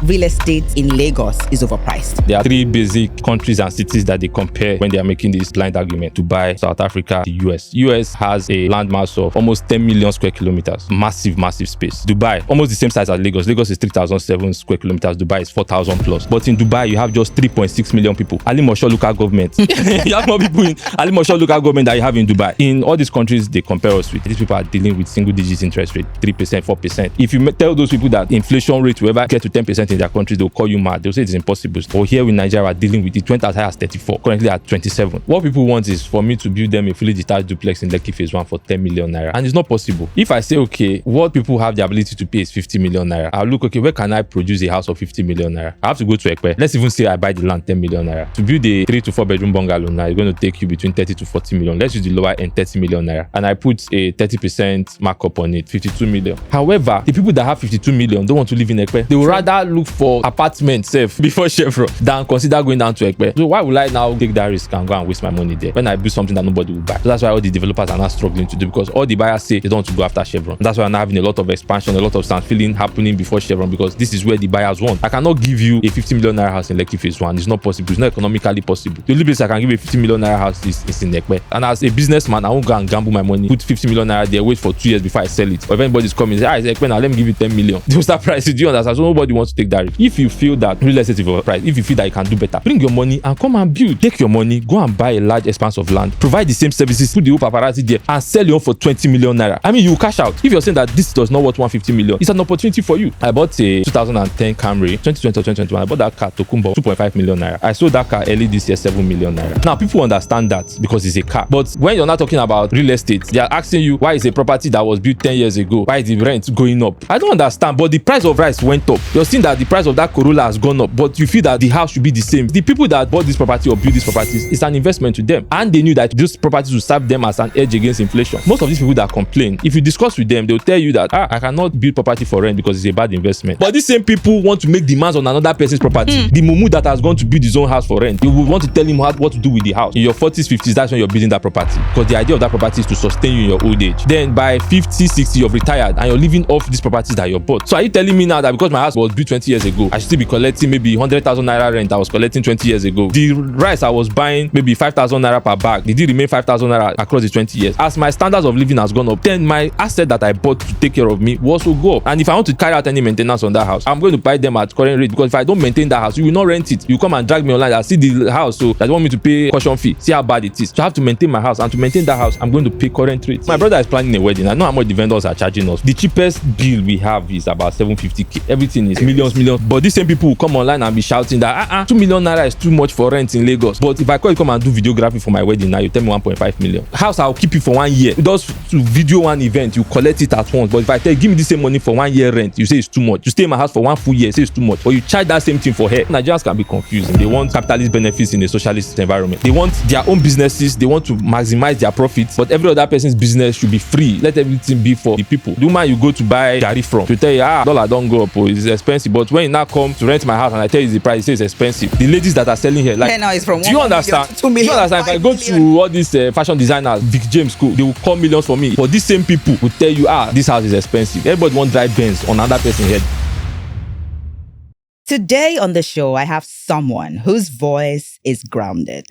real estate in Lagos is overpriced. There are three basic countries and cities that they compare when they are making this blind argument: Dubai, South Africa, the US. US has a landmass of almost 10 million square kilometers. Massive space. Dubai, almost the same size as Lagos. Lagos is 3,007 square kilometers. Dubai is 4,000 plus. But in Dubai, you have just 3.6 million people. Alimosho local government. You have more people in Alimosho local government than you have in Dubai. In all these countries they compare us with, these people are dealing with single digit interest rate, 3%, 4%. If you tell those people that inflation rate will ever get to 10% in their country, they'll call you mad. They'll say it's impossible. Or here in Nigeria, we're dealing with it. Went as high as 34, currently at 27. What people want is for me to build them a fully detached duplex in Lekki Phase 1 for 10 million naira. And it's not possible. If I say, okay, what people have the ability to pay is 50 million naira, I'll look, okay, where can I produce a house of 50 million naira? I have to go to Ekpe. Let's even say I buy the land 10 million naira. To build a 3 to 4 bedroom bungalow now, it's going to take you between 30 to 40 million. Let's use the lower end, 30 million naira. And I put a 30% markup on it, 52 million. However, the people that have 52 million don't want to live in Ekpe. They would rather look for apartments safe before Chevron than consider going down to Ekpe. So why would I now take that risk and go and waste my money there when I build something that nobody will buy? So that's why all the developers are now struggling to do, because all the buyers say they don't want to go after Chevron. That's why I'm now having a lot of expansion, a lot of sand filling happening before Chevron, because this is where the buyers want. I cannot give you a 50 million naira house in Lekki Phase 1. It's not possible. It's not economically possible. The only place I can give a 50 million naira house is in Ekpe. And as a businessman, I won't go and gamble my money, put 50 million naira there, wait for 2 years before I sell it. Or if anybody's coming, say, it's Ekpe now, let me give you 10 million. They'll start pricing. Do you understand? So nobody wants to take that risk. If you feel that real estate is overpriced, if you feel that you can do better, bring your money and come and build. Take your money, go and buy a large expanse of land, provide the same services, put the whole paparazzi there, and sell your own for 20 million naira. I mean, you will cash out. If you're saying that this does not worth 150 million, it's an opportunity for you. I bought a 2010 Camry, 2020 or 2021. I bought that car, Tokumbo, 2.5 million naira. I sold that car early this year, 7 million naira. Now, people understand that because it's a car. But when you're not talking about real estate, they are asking you, why is a property that was built 10 years ago, why is the rent going up? I don't understand, but the price of rice went up. You're seeing that the price of that Corolla has gone up, but you feel that the house should be the same. The people that bought this property or built these properties, it's an investment to them. And they knew that those properties would serve them as an edge against inflation. Most of these people that complain, if you discuss with them, they'll tell you that, I cannot build property for rent because it's a bad investment. But these same people want to make demands on another person's property. The mumu that has gone to build his own house for rent, you will want to tell him what to do with the house. In your 40s, 50s, that's when you're building that property. Because the idea of that property is to sustain you in your old age. Then by 50, 60, you're retired and you're living off these properties that you bought. So are you telling me now that because my house was built 20 years ago, I should still be collecting maybe 100,000 naira rent I was collecting 20 years ago? The rice I was buying maybe 5,000 naira per bag, did it remain 5,000 naira across the 20 years? As my standards of living has gone up, then my asset that I bought to take care of me will also go up. And if I want to carry out any maintenance on that house, I'm going to buy them at current rate, because if I don't maintain that house, you will not rent it. You come and drag me online, I see the house, so that want me to pay caution fee, see how bad it is. So I have to maintain my house, and to maintain that house, I'm going to pay current rate. My brother is planning a wedding. I know how much the vendors are charging us. The cheapest bill we have is about 750k. Everything is millions. But these same people will come online and be shouting that 2 million naira is too much for rent in Lagos. But if I call you come and do videography for my wedding now, you tell me 1.5 million. House I'll keep you for 1 year. Just to video one event, you collect it at once. But if I tell you, give me the same money for 1 year rent, you say it's too much. You stay in my house for 1 full year, you say it's too much. Or you charge that same thing for hair. Nigerians can be confusing. They want capitalist benefits in a socialist environment. They want their own businesses. They want to maximize their profits. But every other person's business should be free. Let everything be for the people. The woman you go to buy garri from, to tell you, dollar don't go up, it's expensive. But when you now come to rent my house and I tell you the price, you say it's expensive. The ladies that are selling here, like, now it's from do you understand? To 2 million, do you understand? If I go to all these fashion designers, Vic James school, they will call millions for me. But these same people will tell you, this house is expensive. Everybody wants drive Benz on another person's head. Today on the show, I have someone whose voice is grounded,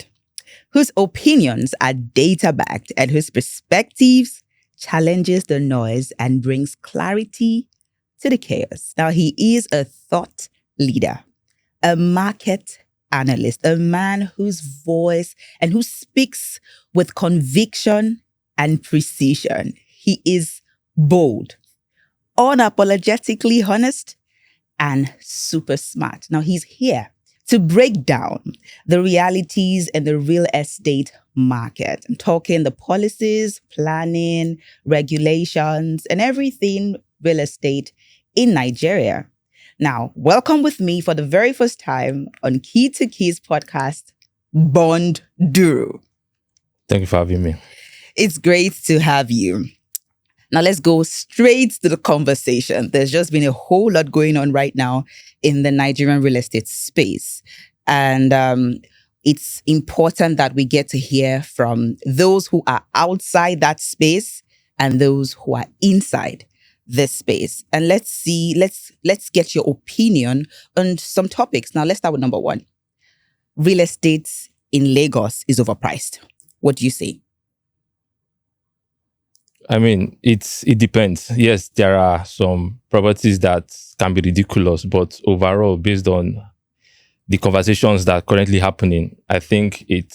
whose opinions are data-backed, and whose perspectives challenges the noise and brings clarity to the chaos. Now, he is a thought leader, a market analyst, a man whose voice and who speaks with conviction and precision. He is bold, unapologetically honest, and super smart. Now, he's here to break down the realities in the real estate market. I'm talking the policies, planning, regulations, and everything real estate in Nigeria. Now, welcome with me for the very first time on Key to Keys podcast, Bond Duru. Thank you for having me. It's great to have you. Now, let's go straight to the conversation. There's just been a whole lot going on right now in the Nigerian real estate space. And it's important that we get to hear from those who are outside that space and those who are inside this space. And let's get your opinion on some topics. Now, let's start with number one. Real estate in Lagos is overpriced. What do you say? I mean, it depends. Yes, there are some properties that can be ridiculous, but overall, based on the conversations that are currently happening, I think it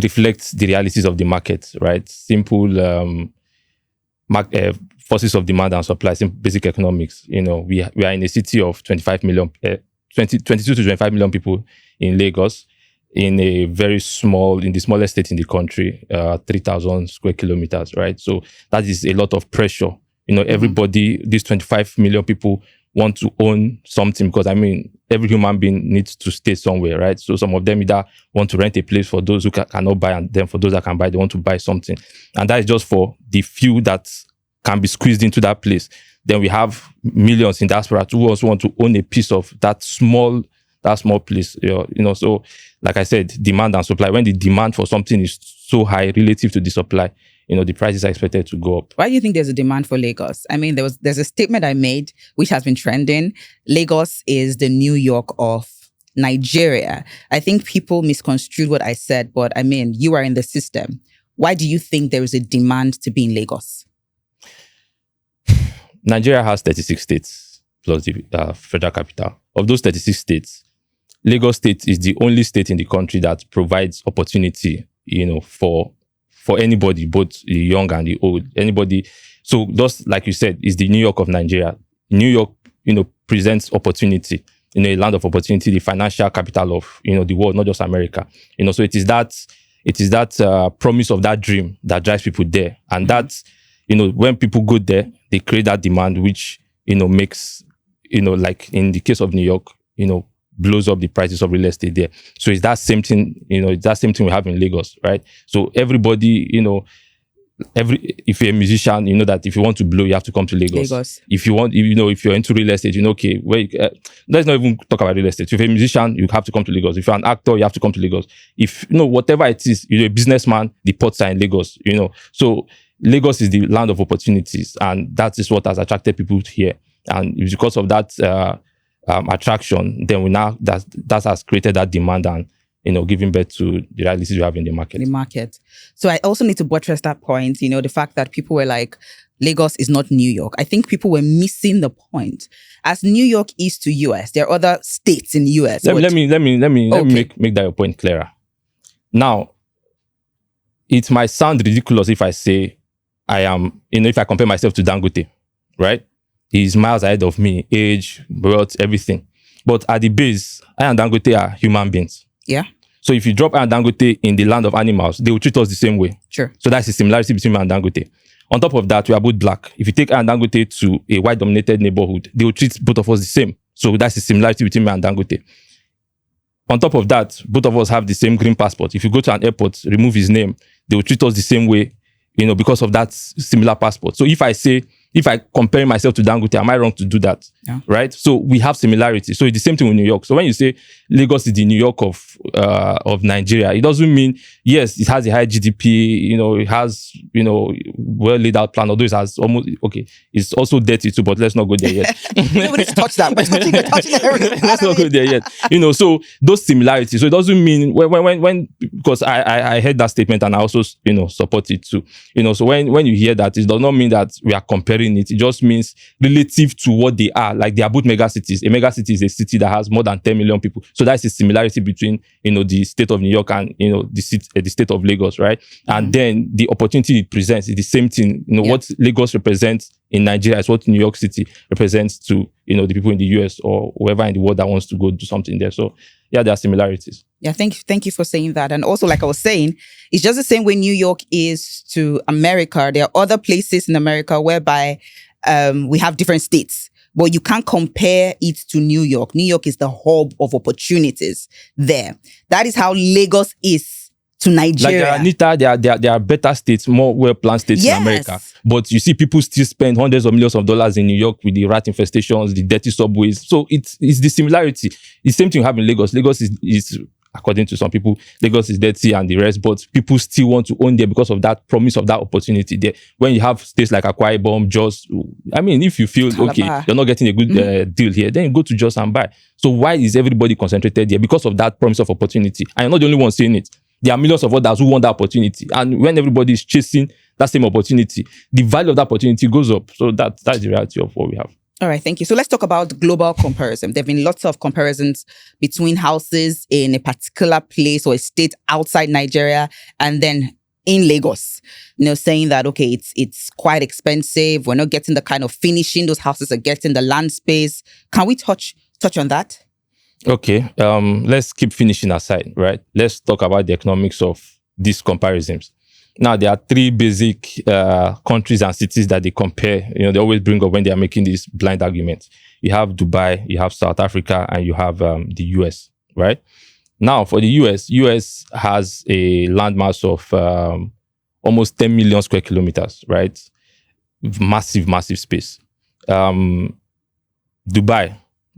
reflects the realities of the market, right? Simple forces of demand and supply, simple basic economics. You know, we are in a city of 22 to 25 million people in Lagos, in the smallest state in the country, 3,000 square kilometers, right? So that is a lot of pressure. You know, everybody, these 25 million people want to own something, because I mean, every human being needs to stay somewhere, right? So some of them either want to rent a place for those who cannot buy, and then for those that can buy, they want to buy something. And that is just for the few that can be squeezed into that place. Then we have millions in diaspora who also want to own a piece of that small place. You know, so like I said, demand and supply. When the demand for something is so high relative to the supply, you know, the prices are expected to go up. Why do you think there's a demand for Lagos? I mean, there's a statement I made which has been trending. Lagos is the New York of Nigeria. I think people misconstrued what I said, but I mean, you are in the system. Why do you think there is a demand to be in Lagos? Nigeria has 36 states plus the federal capital. Of those 36 states, Lagos State is the only state in the country that provides opportunity, you know, for anybody, both the young and the old, anybody. So just like you said, is the New York of Nigeria. New York, you know, presents opportunity, you know, a land of opportunity, the financial capital of, you know, the world, not just America. You know, so it is that promise of that dream that drives people there. And that's, you know, when people go there, they create that demand, which, you know, makes, you know, like in the case of New York, you know, blows up the prices of real estate there. So it's that same thing, you know, it's that same thing we have in Lagos, right? So everybody, you know, if you're a musician, you know that if you want to blow, you have to come to Lagos. If you're into real estate, you know, okay, let's not even talk about real estate. If you're a musician, you have to come to Lagos. If you're an actor, you have to come to Lagos. If, you know, whatever it is, you're a businessman, the ports are in Lagos, you know. So Lagos is the land of opportunities, and that is what has attracted people here. And it's because of that attraction, then that has created that demand and, you know, giving birth to the realities you have in the market. So I also need to buttress that point, you know, the fact that people were like, Lagos is not New York. I think people were missing the point. As New York is to US, there are other states in US. Let me make that your point clearer. Now, it might sound ridiculous if I say I am, you know, if I compare myself to Dangote, right? He's miles ahead of me, age, wealth, everything. But at the base, I and Dangote are human beings. Yeah. So if you drop I and Dangote in the land of animals, they will treat us the same way. Sure. So that's the similarity between me and Dangote. On top of that, we are both black. If you take I and Dangote to a white-dominated neighborhood, they will treat both of us the same. So that's the similarity between me and Dangote. On top of that, both of us have the same green passport. If you go to an airport, remove his name, they will treat us the same way, you know, because of that similar passport. So if I compare myself to Dangote, am I wrong to do that? Yeah. Right? So we have similarities. So it's the same thing with New York. So when you say Lagos is the New York of Nigeria, it doesn't mean, yes, it has a high GDP, you know, it has, you know, well laid out plan, although it has almost, okay, it's also dirty too, but let's not go there yet. Nobody's touched that. We're touching everything. Let's not go there yet. You know, so those similarities. So it doesn't mean when because I heard that statement and I also, you know, support it too. You know, so when you hear that, it does not mean that we are comparing it. It just means relative to what they are. Like they are both mega cities. A mega city is a city that has more than 10 million people. So that's the similarity between, you know, the state of New York and, you know, the state of Lagos, right? Mm-hmm. And then the opportunity it presents is the same thing. You know, what Lagos represents in Nigeria is what New York City represents to, you know, the people in the US or whoever in the world that wants to go do something there. So yeah, there are similarities. Yeah, thank you for saying that. And also, like I was saying, it's just the same way New York is to America. There are other places in America whereby we have different states, but you can't compare it to New York. New York is the hub of opportunities there. That is how Lagos is to Nigeria. Like there are better states, more well-planned states in America. But you see people still spend hundreds of millions of dollars in New York with the rat infestations, the dirty subways. So it's the similarity. It's the same thing you have in Lagos. Lagos is according to some people, Lagos is dirty and the rest, but people still want to own there because of that promise of that opportunity there. When you have states like Akwa Ibom, Jos, I mean, if you feel, okay, you're not getting a good deal here, then you go to Jos and buy. So why is everybody concentrated there? Because of that promise of opportunity. And you're not the only one saying it. There are millions of others who want that opportunity. And when everybody is chasing that same opportunity, the value of that opportunity goes up. So that's the reality of what we have. All right, thank you. So let's talk about global comparison. There have been lots of comparisons between houses in a particular place or a state outside Nigeria and then in Lagos, saying that, okay, it's quite expensive. We're not getting the kind of finishing those houses are getting, the land space. Can we touch on that? Okay, let's keep finishing aside, right? Let's talk about the economics of these comparisons. Now, there are three basic countries and cities that they compare. They always bring up when they are making these blind arguments. You have Dubai, you have South Africa, and you have the US, right? Now, for the US has a landmass of almost 10 million square kilometers, right? Massive, massive space. Dubai,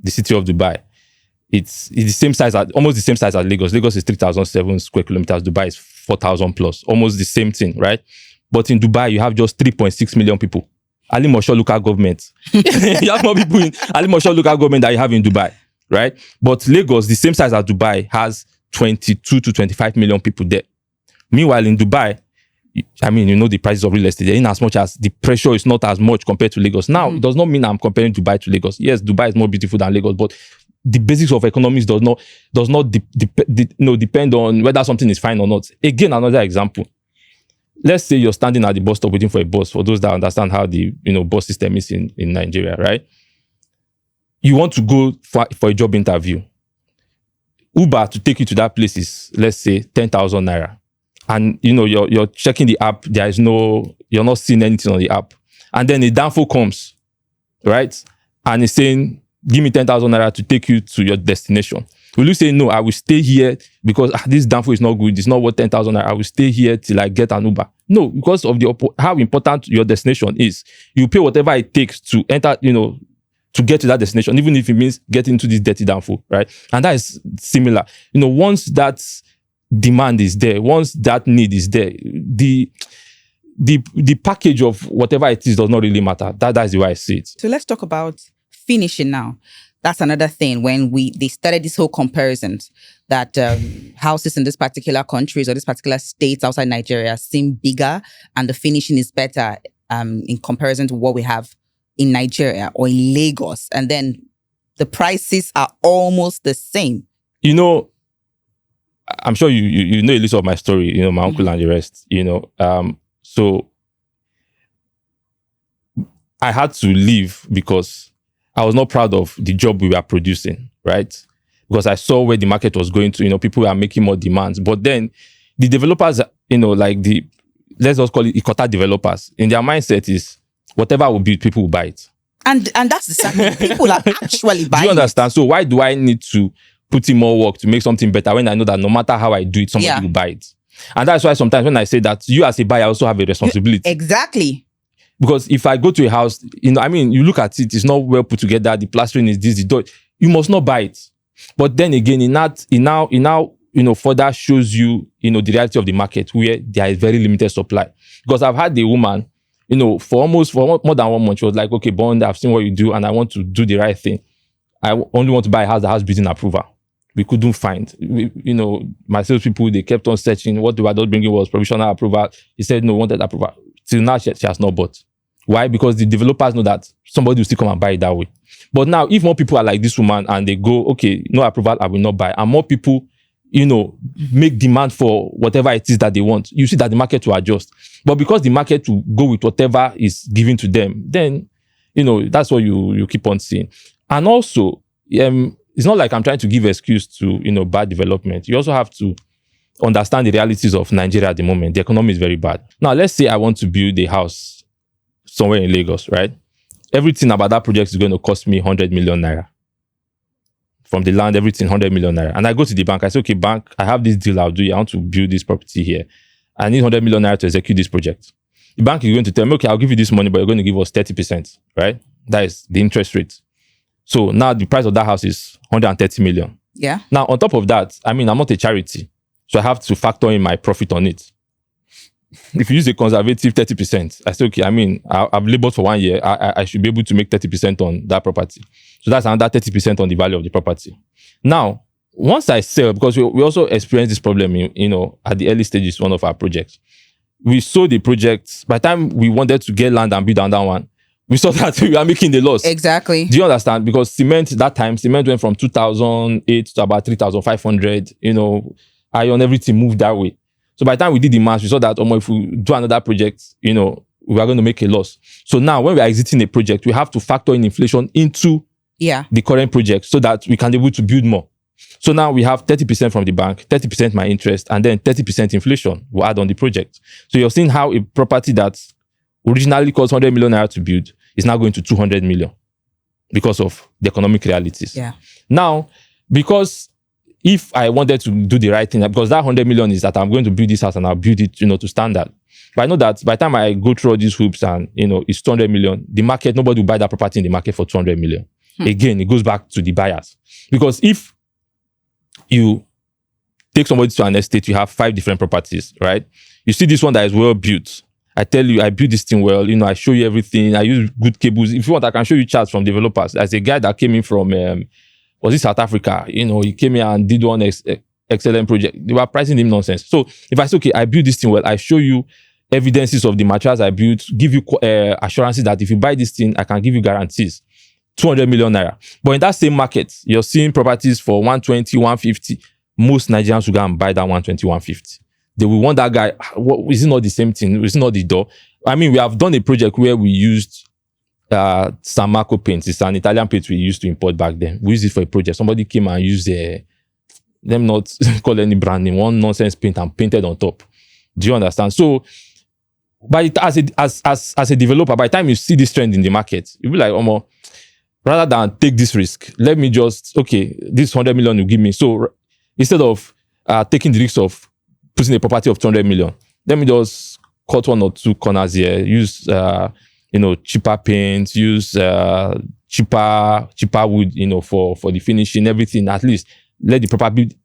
the city of Dubai, it's the same size, almost the same size as Lagos. Lagos is 3,007 square kilometers. Dubai is 4,000 plus, almost the same thing, right? But in Dubai, you have just 3.6 million people. Ali Moshood local government. You have more people in Ali Moshood local government than you have in Dubai, right? But Lagos, the same size as Dubai, has 22 to 25 million people there. Meanwhile, in Dubai, I mean, the prices of real estate, in as much as the pressure is not as much compared to Lagos. Now, it does not mean I'm comparing Dubai to Lagos. Yes, Dubai is more beautiful than Lagos, but the basics of economics does not depend on whether something is fine or not. Again, another example. Let's say you're standing at the bus stop waiting for a bus, for those that understand how the bus system is in Nigeria, right? You want to go for a job interview. Uber to take you to that place is, let's say, 10,000 naira. And you're checking the app, you're not seeing anything on the app. And then a danfo comes, right? And it's saying, give me 10,000 naira to take you to your destination. Will you say, no, I will stay here because this danfo is not good, it's not worth 10,000 naira, I will stay here till I get an Uber? No, because of how important your destination is. You pay whatever it takes to enter, to get to that destination, even if it means getting into this dirty danfo, right? And that is similar. Once that demand is there, once that need is there, the package of whatever it is does not really matter. That's the way I see it. So let's talk about finishing now. That's another thing. When they started this whole comparisons that houses in this particular countries or this particular states outside Nigeria seem bigger and the finishing is better in comparison to what we have in Nigeria or in Lagos, and then the prices are almost the same. I'm sure you know a little of my story. My uncle and the rest. So I had to leave because I was not proud of the job we were producing, right? Because I saw where the market was going to, people were making more demands. But then the developers, let's just call it Ikota developers, in their mindset is whatever will be, people will buy it. And that's the same. People are actually buying it. Do you understand? So why do I need to put in more work to make something better when I know that no matter how I do it, somebody will buy it? And that's why sometimes when I say that, you as a buyer also have a responsibility. Exactly. Because if I go to a house, you look at it, it's not well put together, the plastering is this, the door, you must not buy it. But then again, it now further shows you, the reality of the market where there is very limited supply. Because I've had a woman, for more than 1 month, she was like, okay, Bond, I've seen what you do and I want to do the right thing. I only want to buy a house that has building approval. We couldn't find, my salespeople, they kept on searching. What they were not bringing was provisional approval. He said, no, wanted approval. Till now, she has not bought. Why? Because the developers know that somebody will still come and buy it that way. But now, if more people are like this woman and they go, okay, no approval, I will not buy. And more people, make demand for whatever it is that they want, you see that the market will adjust. But because the market will go with whatever is given to them, then, that's what you keep on seeing. And also, it's not like I'm trying to give excuse to, bad development. You also have to understand the realities of Nigeria at the moment. The economy is very bad. Now, let's say I want to build a house somewhere in Lagos, right? Everything about that project is going to cost me 100 million naira. From the land, everything 100 million naira. And I go to the bank, I say, okay, bank, I have this deal I'll do. I want to build this property here. I need 100 million naira to execute this project. The bank is going to tell me, okay, I'll give you this money, but you're going to give us 30%, right? That is the interest rate. So now the price of that house is 130 million. Yeah. Now, on top of that, I mean, I'm not a charity, so I have to factor in my profit on it. If you use a conservative 30%, I say, okay, I mean, I've labored for 1 year. I should be able to make 30% on that property. So that's another 30% on the value of the property. Now, once I sell, because we also experienced this problem, at the early stages, one of our projects. We sold the project. By the time we wanted to get land and build another one, we saw that we were making the loss. Exactly. Do you understand? Because cement went from 2008 to about 3,500. Iron, everything moved that way. So by the time we did the math, we saw that if we do another project, we are going to make a loss. So now when we are exiting a project, we have to factor in inflation into the current project so that we can be able to build more. So now we have 30% from the bank, 30% my interest, and then 30% inflation will add on the project. So you're seeing how a property that originally cost 100 million naira to build is now going to 200 million because of the economic realities. Yeah. Now, because if I wanted to do the right thing, because that 100 million is that I'm going to build this house and I'll build it, to standard. But I know that by the time I go through all these hoops and, it's 200 million, the market, nobody will buy that property in the market for 200 million. Again, it goes back to the buyers. Because if you take somebody to an estate, you have 5 different properties, right? You see this one that is well built. I tell you, I built this thing well. I show you everything. I use good cables. If you want, I can show you charts from developers. As a guy that came in from, was it South Africa? He came here and did one excellent project. They were pricing him nonsense. So if I say, okay, I built this thing well, I show you evidences of the materials I built, give you assurances that if you buy this thing, I can give you guarantees. 200 million naira. But in that same market, you're seeing properties for 120, 150. Most Nigerians will go and buy that 120, 150. They will want that guy. Is it not the same thing? Is it not the door? I mean, we have done a project where we used San Marco paint. It's an Italian paint we used to import back then. We used it for a project. Somebody came and used them not call any brand name, one nonsense paint and painted on top. Do you understand? So, but as a developer, by the time you see this trend in the market, you'll be like, rather than take this risk, let me just, this 100 million you give me. So instead of taking the risk of putting a property of 200 million, let me just cut 1 or 2 corners here, use, cheaper paint, use cheaper wood, for the finishing, everything. At least let the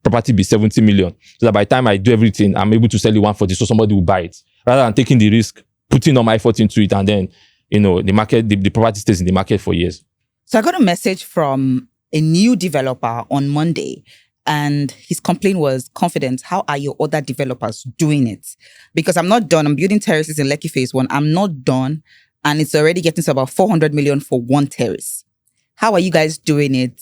property be 70 million. So that by the time I do everything, I'm able to sell it 140, so somebody will buy it. Rather than taking the risk, putting all my effort into it, and then, the property stays in the market for years. So I got a message from a new developer on Monday, and his complaint was, confidence, how are your other developers doing it? Because I'm not done. I'm building terraces in Lekki Phase 1. I'm not done. And it's already getting to about 400 million for one terrace. How are you guys doing it?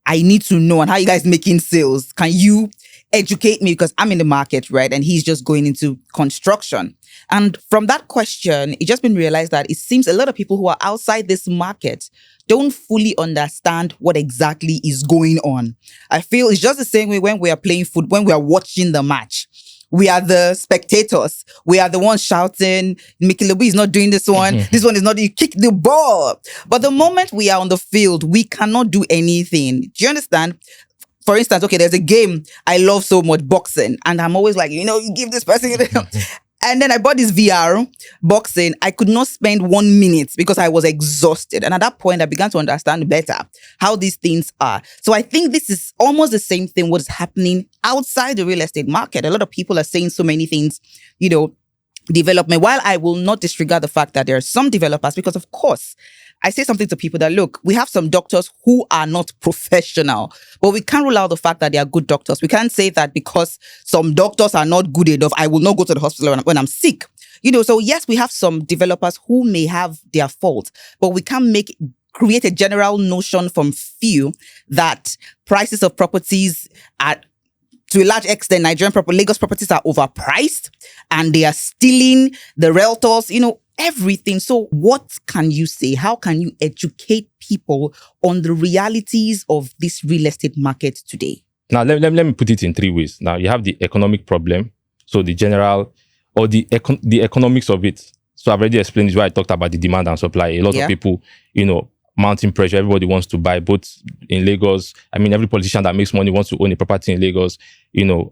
I need to know. And how are you guys making sales? Can you educate me? Because I'm in the market, right? And he's just going into construction. And from that question, it just been realized that it seems a lot of people who are outside this market don't fully understand what exactly is going on. I feel it's just the same way when we are playing football, when we are watching the match. We are the spectators. We are the ones shouting, Mickey Lebu is not doing this one. This one is not, you kick the ball. But the moment we are on the field, we cannot do anything. Do you understand? For instance, there's a game I love so much, boxing. And I'm always like, you give this person. And then I bought this VR boxing. I could not spend 1 minute because I was exhausted. And at that point, I began to understand better how these things are. So I think this is almost the same thing what is happening outside the real estate market. A lot of people are saying so many things, development. While I will not disregard the fact that there are some developers, because of course, I say something to people that, look, we have some doctors who are not professional, but we can't rule out the fact that they are good doctors. We can't say that because some doctors are not good enough, I will not go to the hospital when I'm sick. So yes, we have some developers who may have their fault, but we can't create a general notion from few that prices of properties are, to a large extent, Lagos properties are overpriced and they are stealing the realtors, everything. So what can you say? How can you educate people on the realities of this real estate market today? Now, let me put it in 3 ways. Now, you have the economic problem. So the general, or the economics of it. So I've already explained this why I talked about the demand and supply. A lot of people, mounting pressure. Everybody wants to buy, both in Lagos. I mean, every politician that makes money wants to own a property in Lagos.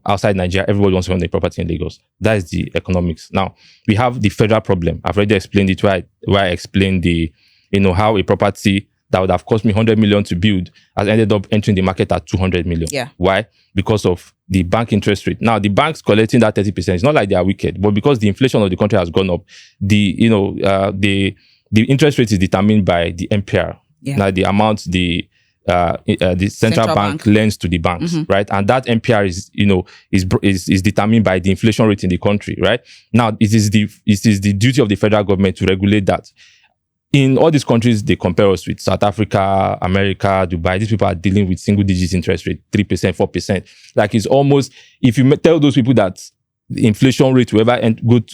Outside Nigeria, everybody wants to own a property in Lagos. That is the economics. Now, we have the federal problem. I've already explained it why I explained how a property that would have cost me 100 million to build has ended up entering the market at 200 million. Yeah. Why? Because of the bank interest rate. Now, the banks collecting that 30%, it's not like they are wicked, but because the inflation of the country has gone up, the interest rate is determined by the MPR. Yeah. Now, the amount the central bank lends to the banks, right? And that MPR is determined by the inflation rate in the country, right? Now, it is the duty of the federal government to regulate that. In all these countries they compare us with, South Africa, America, Dubai, these people are dealing with single digit interest rate, 3%, 4%. Like, it's almost, if you tell those people that the inflation rate will ever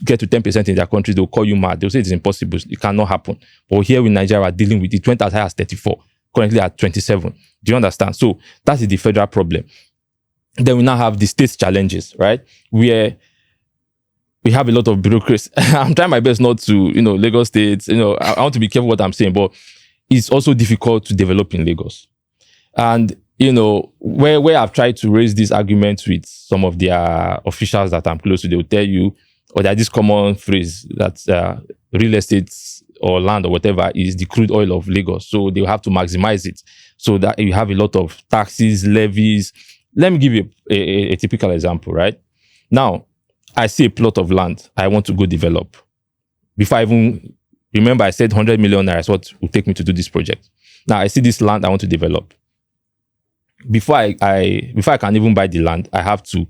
get to 10% in their country, they'll call you mad. They'll say it's impossible. It cannot happen. But here in Nigeria, we're dealing with it. Went as high as 34, currently at 27. Do you understand? So that is the federal problem. Then we now have the state challenges, right? Where we have a lot of bureaucracy. I'm trying my best not to, Lagos State, I want to be careful what I'm saying, but it's also difficult to develop in Lagos. And, where I've tried to raise this argument with some of their officials that I'm close to, they will tell you, or there's this common phrase that real estate or land or whatever is the crude oil of Lagos. So they will have to maximize it so that you have a lot of taxes, levies. Let me give you a typical example, right? Now, I see a plot of land I want to go develop. Before I even remember, I said 100 million naira is what will take me to do this project. Now I see this land I want to develop. Before I can even buy the land, I have to,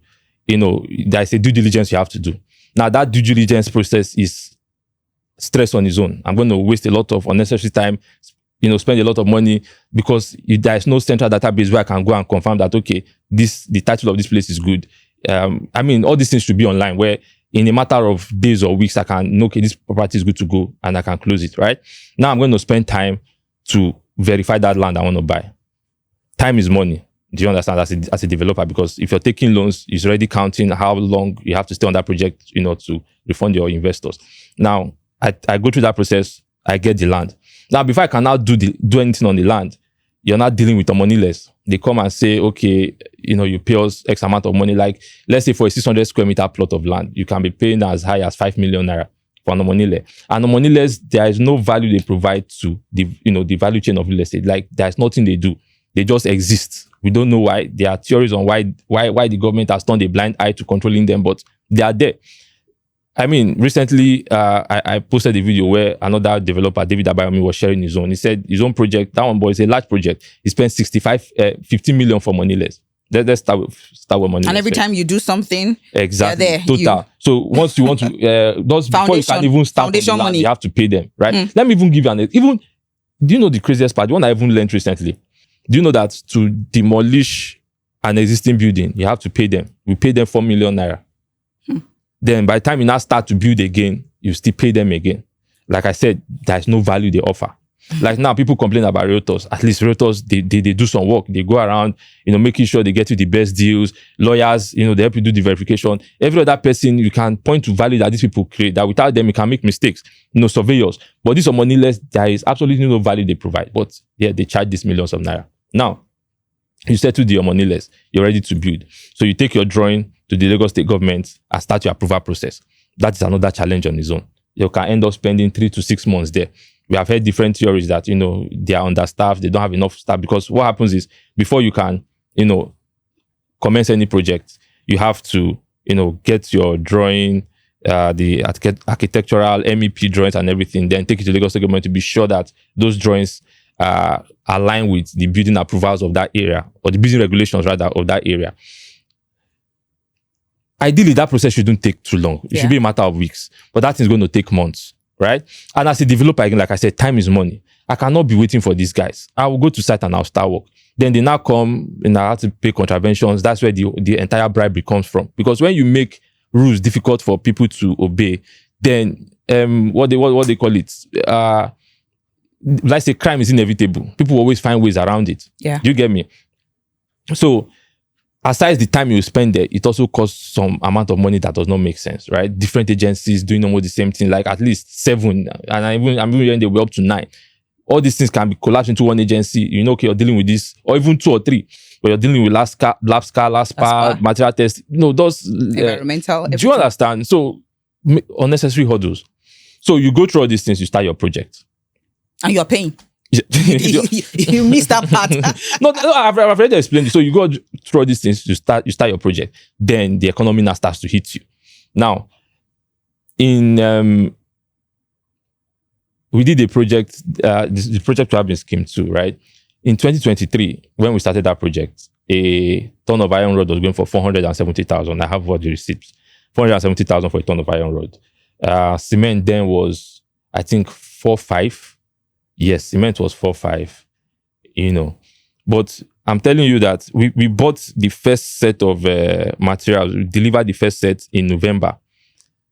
there's a due diligence you have to do. Now that due diligence process is stress on its own. I'm going to waste a lot of unnecessary time, spend a lot of money because there's no central database where I can go and confirm that, okay, the title of this place is good. All these things should be online where in a matter of days or weeks, I can know, okay, this property is good to go and I can close it, right? Now I'm going to spend time to verify that land I want to buy. Time is money. Do you understand? As a developer, because if you're taking loans, it's already counting how long you have to stay on that project, to refund your investors. Now, I go through that process, I get the land. Now, before I can now do anything on the land, you're not dealing with the moneyless. They come and say, okay, you pay us X amount of money. Like, let's say for a 600 square meter plot of land, you can be paying as high as 5 million naira for the moneyless. And the moneyless, there is no value they provide to the value chain of real estate. Like, there's nothing they do. They just exist. We don't know why. There are theories on why the government has turned a blind eye to controlling them, but they are there. Recently, I posted a video where another developer, David Abayomi, was sharing his own. He said his own project, that one boy, is a large project. He spent 50 million for moneyless. Let's start with moneyless. And every time you do something, exactly, there, total. So once you want to, before you can even start on the land, money, you have to pay them, right? Let me even give you do you know the craziest part? The one I even learned recently. Do you know that to demolish an existing building, you have to pay them? We pay them 4 million naira. Then by the time you now start to build again, you still pay them again. Like I said, there's no value they offer. Like now, people complain about realtors. At least realtors, they do some work. They go around, making sure they get you the best deals. Lawyers, they help you do the verification. Every other person, you can point to value that these people create, that without them, you can make mistakes. Surveyors. But these are moneyless, there is absolutely no value they provide. But yeah, they charge these millions of naira. Now, you settle your moneyless, you're ready to build. So you take your drawing to the Lagos State government and start your approval process. That is another challenge on its own. You can end up spending 3 to 6 months there. We have heard different theories that, they are understaffed, they don't have enough staff, because what happens is before you can, commence any project, you have to, get your drawing, the architectural MEP drawings and everything, then take it to Lagos State government to be sure that those drawings align with the building approvals of that area, or the building regulations rather of that area. Ideally, that process shouldn't take too long. It should be a matter of weeks, but that is going to take months, right? And as a developer, again, like I said, time is money. I cannot be waiting for these guys. I will go to site and I'll start work. Then they now come and I have to pay contraventions. That's where the entire bribery comes from. Because when you make rules difficult for people to obey, then what they call it, let's say crime is inevitable. People always find ways around it. Yeah. Do you get me? So aside the time you spend there, it also costs some amount of money that does not make sense, right? Different agencies doing almost the same thing, like at least 7, and I'm even hearing they were up to 9. All these things can be collapsed into one agency. Okay, you're dealing with this, or even 2 or 3, but you're dealing with last part, material test. Those environmental. Do you understand? So unnecessary hurdles. So you go through all these things, you start your project, and you're paying. You missed that part. No, I've already explained it. So you go through these things, you start your project, then the economy now starts to hit you. Now, we did a project, the project we have been schemed to, right? In 2023, when we started that project, a ton of iron rod was going for 470,000. I have all the receipts. 470,000 for a ton of iron rod. Cement then was, I think, 4.5. Yes, cement was 4.5. But I'm telling you that we bought the first set of materials. We delivered the first set in November.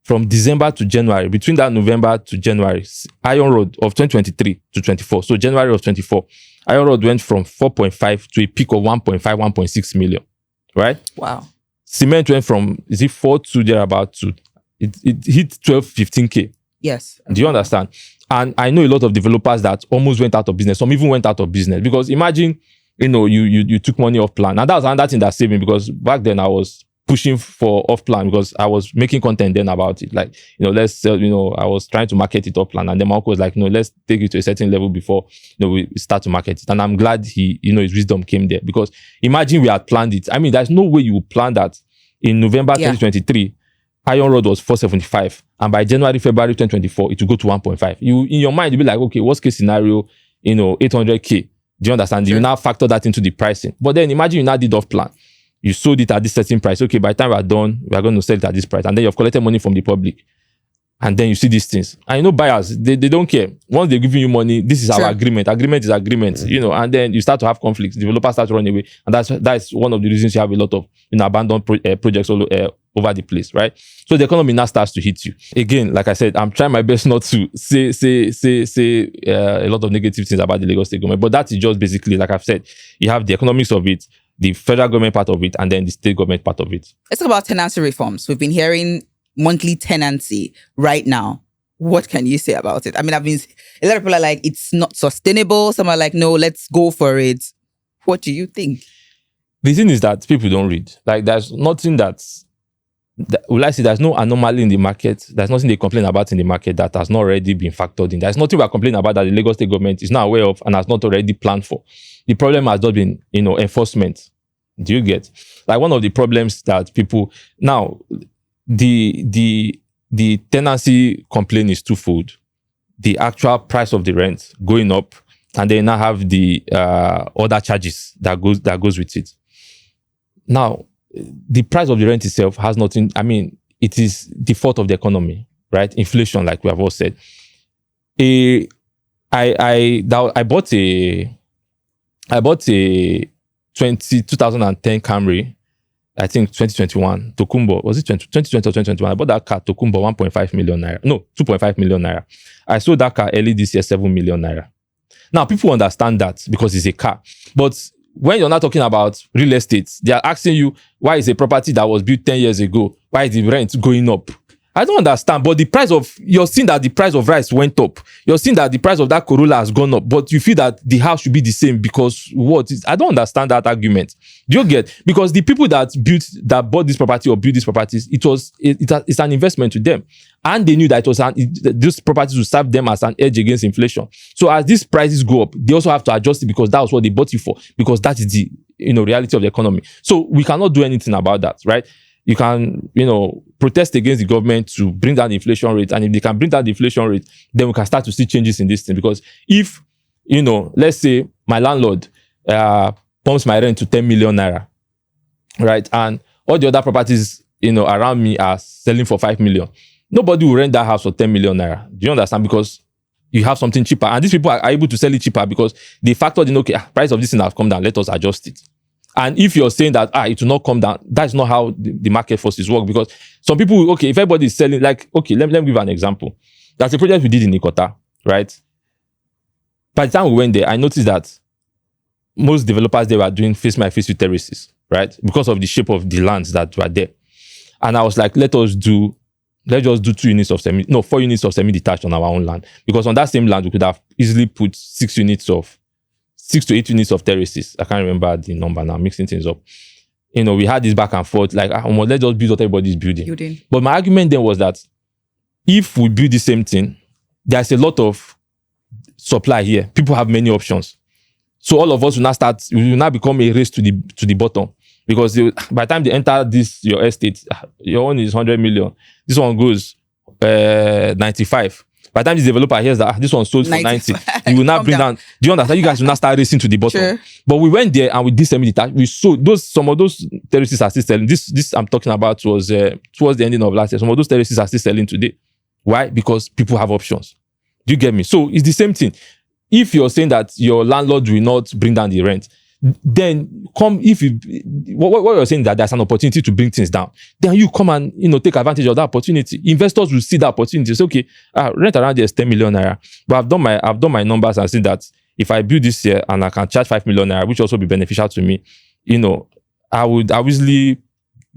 From December to January, between that November to January, iron rod of 2023 to 24. So January of 24, iron rod went from 4.5 to a peak of 1.5, 1.6 million, right? Wow. Cement went from, 4.2 thereabout to, it hit 12, 15K. Yes. Do you understand? And I know a lot of developers that almost went out of business. Some even went out of business because imagine, you took money off plan. And that was another thing that saved me because back then I was pushing for off plan because I was making content then about it. Like, let's sell, I was trying to market it off plan. And then my uncle was like, no, let's take it to a certain level before, we start to market it. And I'm glad his wisdom came there because imagine we had planned it. I mean, there's no way you would plan that in November 2023, iron rod was 475. And by January, February 2024, it will go to 1.5. In your mind, you'll be like, okay, worst case scenario, 800K. Do you understand? Sure. You now factor that into the pricing. But then imagine you now did off plan. You sold it at this certain price. Okay, by the time we're done, we're going to sell it at this price. And then you've collected money from the public. And then you see these things. And buyers, they don't care. Once they're giving you money, this is our agreement. Agreement is agreement, and then you start to have conflicts. Developers start to run away. And that's one of the reasons you have a lot of abandoned projects all over the place, right? So the economy now starts to hit you. Again, like I said, I'm trying my best not to say a lot of negative things about the Lagos State government. But that is just basically, like I've said, you have the economics of it, the federal government part of it, and then the state government part of it. Let's talk about tenancy reforms. We've been hearing monthly tenancy right now. What can you say about it? I mean, a lot of people are like, it's not sustainable. Some are like, no, let's go for it. What do you think? The thing is that people don't read. Like, there's nothing there's no anomaly in the market. There's nothing they complain about in the market that has not already been factored in. There's nothing we're complaining about that the Lagos State government is not aware of and has not already planned for. The problem has not been, enforcement. Do you get? Like, one of the problems that people now, the tenancy complaint is twofold. The actual price of the rent going up, and then now have the other charges that goes with it. Now, the price of the rent itself has nothing. I mean, it is the fault of the economy, right? Inflation, like we have all said. I bought a 2010 Camry, I think 2021, Tokumbo. Was it 2020 or 2021? I bought that car, Tokumbo, 1.5 million naira. No, 2.5 million naira. I sold that car early this year, 7 million naira. Now, people understand that because it's a car. But when you're not talking about real estate, they are asking you, why is a property that was built 10 years ago, why is the rent going up? I don't understand, but you're seeing that the price of rice went up. You're seeing that the price of that Corolla has gone up, but you feel that the house should be the same because I don't understand that argument. Do you get? Because the people that bought this property or built these properties, it's an investment to them. And they knew that those properties would serve them as an edge against inflation. So as these prices go up, they also have to adjust it because that was what they bought it for, because that is the reality of the economy. So we cannot do anything about that, right? You can, protest against the government to bring down the inflation rate. And if they can bring down the inflation rate, then we can start to see changes in this thing. Because if, let's say my landlord pumps my rent to 10 million naira, right? And all the other properties, around me are selling for 5 million. Nobody will rent that house for 10 million naira. Do you understand? Because you have something cheaper. And these people are able to sell it cheaper because they factored in, okay, price of this thing has come down, let us adjust it. And if you're saying that, it will not come down, that's not how the market forces work. Because some people, okay, if everybody is selling, like, okay, let me give an example. That's a project we did in Nikota, right? By the time we went there, I noticed that most developers, they were doing face-my-face with terraces, right? Because of the shape of the lands that were there. And I was like, let's just do 4 units of semi-detached on our own land. Because on that same land, we could have easily put 6 to 8 units of terraces. I can't remember the number now, mixing things up. We had this back and forth, like, let's just build what everybody's building. But my argument then was that if we build the same thing, there's a lot of supply here. People have many options. So all of us will now become a race to the bottom. Because by the time they enter your estate, your own is 100 million. This one goes 95. By the time this developer hears that this one sold for 90, you will not bring down. Do you understand? You guys will not start racing to the bottom. Sure. But we went there and with this semi-detached, we sold some of those terraces are still selling. This I'm talking about was towards the ending of last year. Some of those terraces are still selling today. Why? Because people have options. Do you get me? So it's the same thing. If you're saying that your landlord will not bring down the rent, then what you're saying that there's an opportunity to bring things down, then you come and take advantage of that opportunity. Investors will see that opportunity. Say, okay, rent around there is 10 million naira, but I've done my numbers and seen that if I build this here and I can charge 5 million naira, which also be beneficial to me, I would easily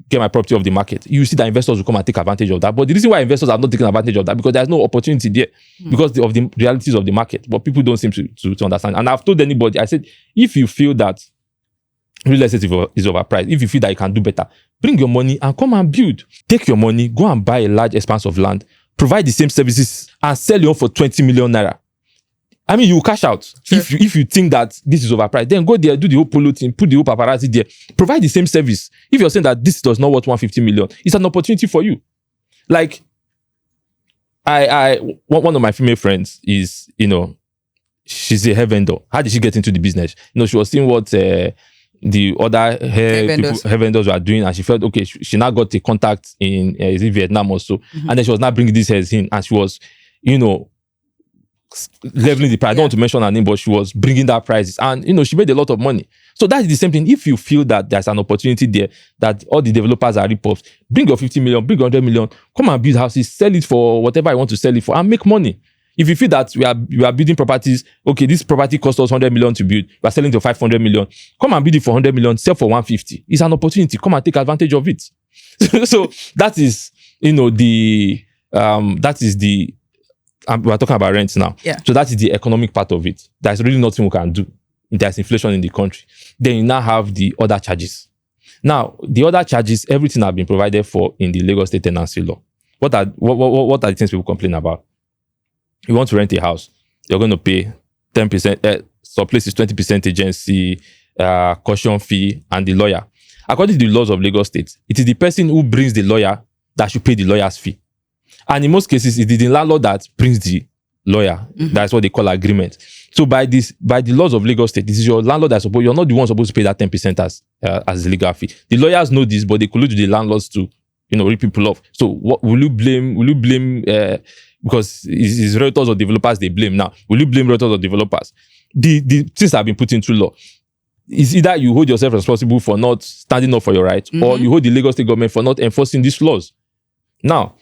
get my property off the market. You see that investors will come and take advantage of that. But the reason why investors have not taken advantage of that, because there's no opportunity there because of the realities of the market. But people don't seem to understand. And I've told anybody, I said, if you feel that real estate is overpriced, if you feel that you can do better, bring your money and come and build. Take your money, go and buy a large expanse of land, provide the same services and sell your own for 20 million naira. I mean, you will cash out. Sure. If you think that this is overpriced, then go there, do the whole polo thing, put the whole paparazzi there, provide the same service. If you're saying that this does not worth 150 million, it's an opportunity for you. Like, one of my female friends is, she's a hair vendor. How did she get into the business? She was seeing what the other hair vendors were doing, and she felt, okay, she now got a contact in Vietnam also. Mm-hmm. And then she was now bringing these hairs in, and she was, leveling the price. I don't want to mention her name, but she was bringing that prices, and she made a lot of money. So that's the same thing. If you feel that there's an opportunity there, that all the developers are rip-offs, bring your 50 million, bring 100 million, come and build houses, sell it for whatever you want to sell it for, and make money. If you feel that we are building properties, okay, this property cost us 100 million to build, we are selling to 500 million, come and build it for 100 million, sell for 150. It's an opportunity. Come and take advantage of it. So that is, we're talking about rent now. Yeah. So that is the economic part of it. There's really nothing we can do. There's inflation in the country. Then you now have the other charges. Now, the other charges, everything have been provided for in the Lagos State Tenancy law. What are the things people complain about? You want to rent a house, you're going to pay 10%, some places 20% agency, caution fee, and the lawyer. According to the laws of Lagos State, it is the person who brings the lawyer that should pay the lawyer's fee. And in most cases, it is the landlord that brings the lawyer. Mm-hmm. That's what they call agreement. So by the laws of Lagos State, this is your landlord that's you're not the one supposed to pay that 10% as the legal fee. The lawyers know this, but they collude with the landlords to, rip people off. So what will you blame, because it's realtors or developers they blame now. Will you blame realtors or developers? The things that have been put into law is either you hold yourself responsible for not standing up for your rights, mm-hmm. or you hold the Lagos State government for not enforcing these laws. Now,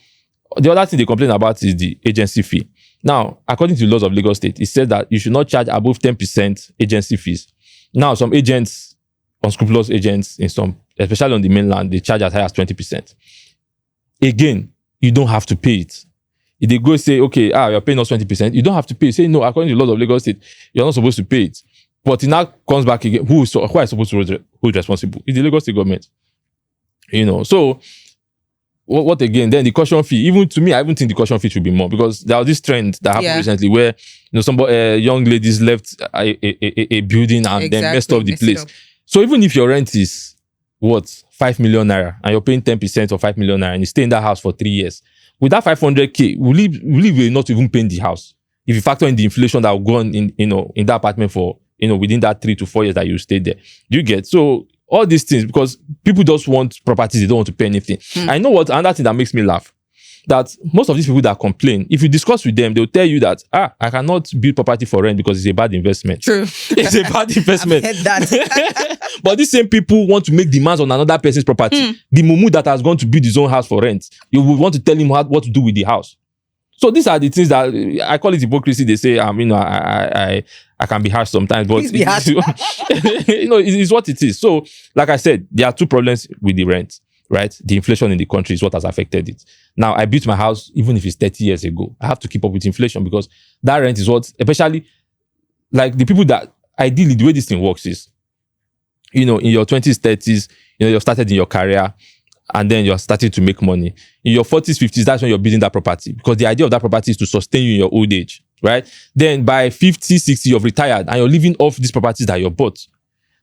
the other thing they complain about is the agency fee. Now, according to the laws of Lagos State, it says that you should not charge above 10% agency fees. Now, some agents, unscrupulous agents, especially on the mainland, they charge as high as 20%. Again, you don't have to pay it. If they go say, okay, you're paying us 20%, you don't have to pay. Say, no, according to the laws of Lagos State, you're not supposed to pay it. But it now comes back again. Who is supposed to hold responsible? It's the Lagos State government. So what again? Then the caution fee. Even to me, I even think the caution fee should be more, because there was this trend that happened recently where young ladies left a building and then messed up the place. So even if your rent is 5 million naira and you're paying 10% of 5 million naira and you stay in that house for 3 years, with that 500k, will you not even paying the house? If you factor in the inflation that will go on in that apartment for within that 3 to 4 years that you stay there, you get so. All these things, because people just want properties, they don't want to pay anything. I know what another thing that makes me laugh, that most of these people that complain, if you discuss with them, they'll tell you that I cannot build property for rent because it's a bad investment. True. It's a bad investment. I've heard that. But these same people want to make demands on another person's property. The mumu that has gone to build his own house for rent, you will want to tell him what to do with the house. So these are the things that I call it hypocrisy. They say, I can be harsh sometimes, but it's what it is. So, like I said, there are two problems with the rent, right? The inflation in the country is what has affected it. Now, I built my house, even if it's 30 years ago, I have to keep up with inflation, because that rent is what, especially like the people that ideally the way this thing works is, in your 20s, 30s, you started in your career, and then you're starting to make money. In your 40s, 50s, that's when you're building that property, because the idea of that property is to sustain you in your old age, right? Then by 50, 60, you've retired and you're living off these properties that you bought.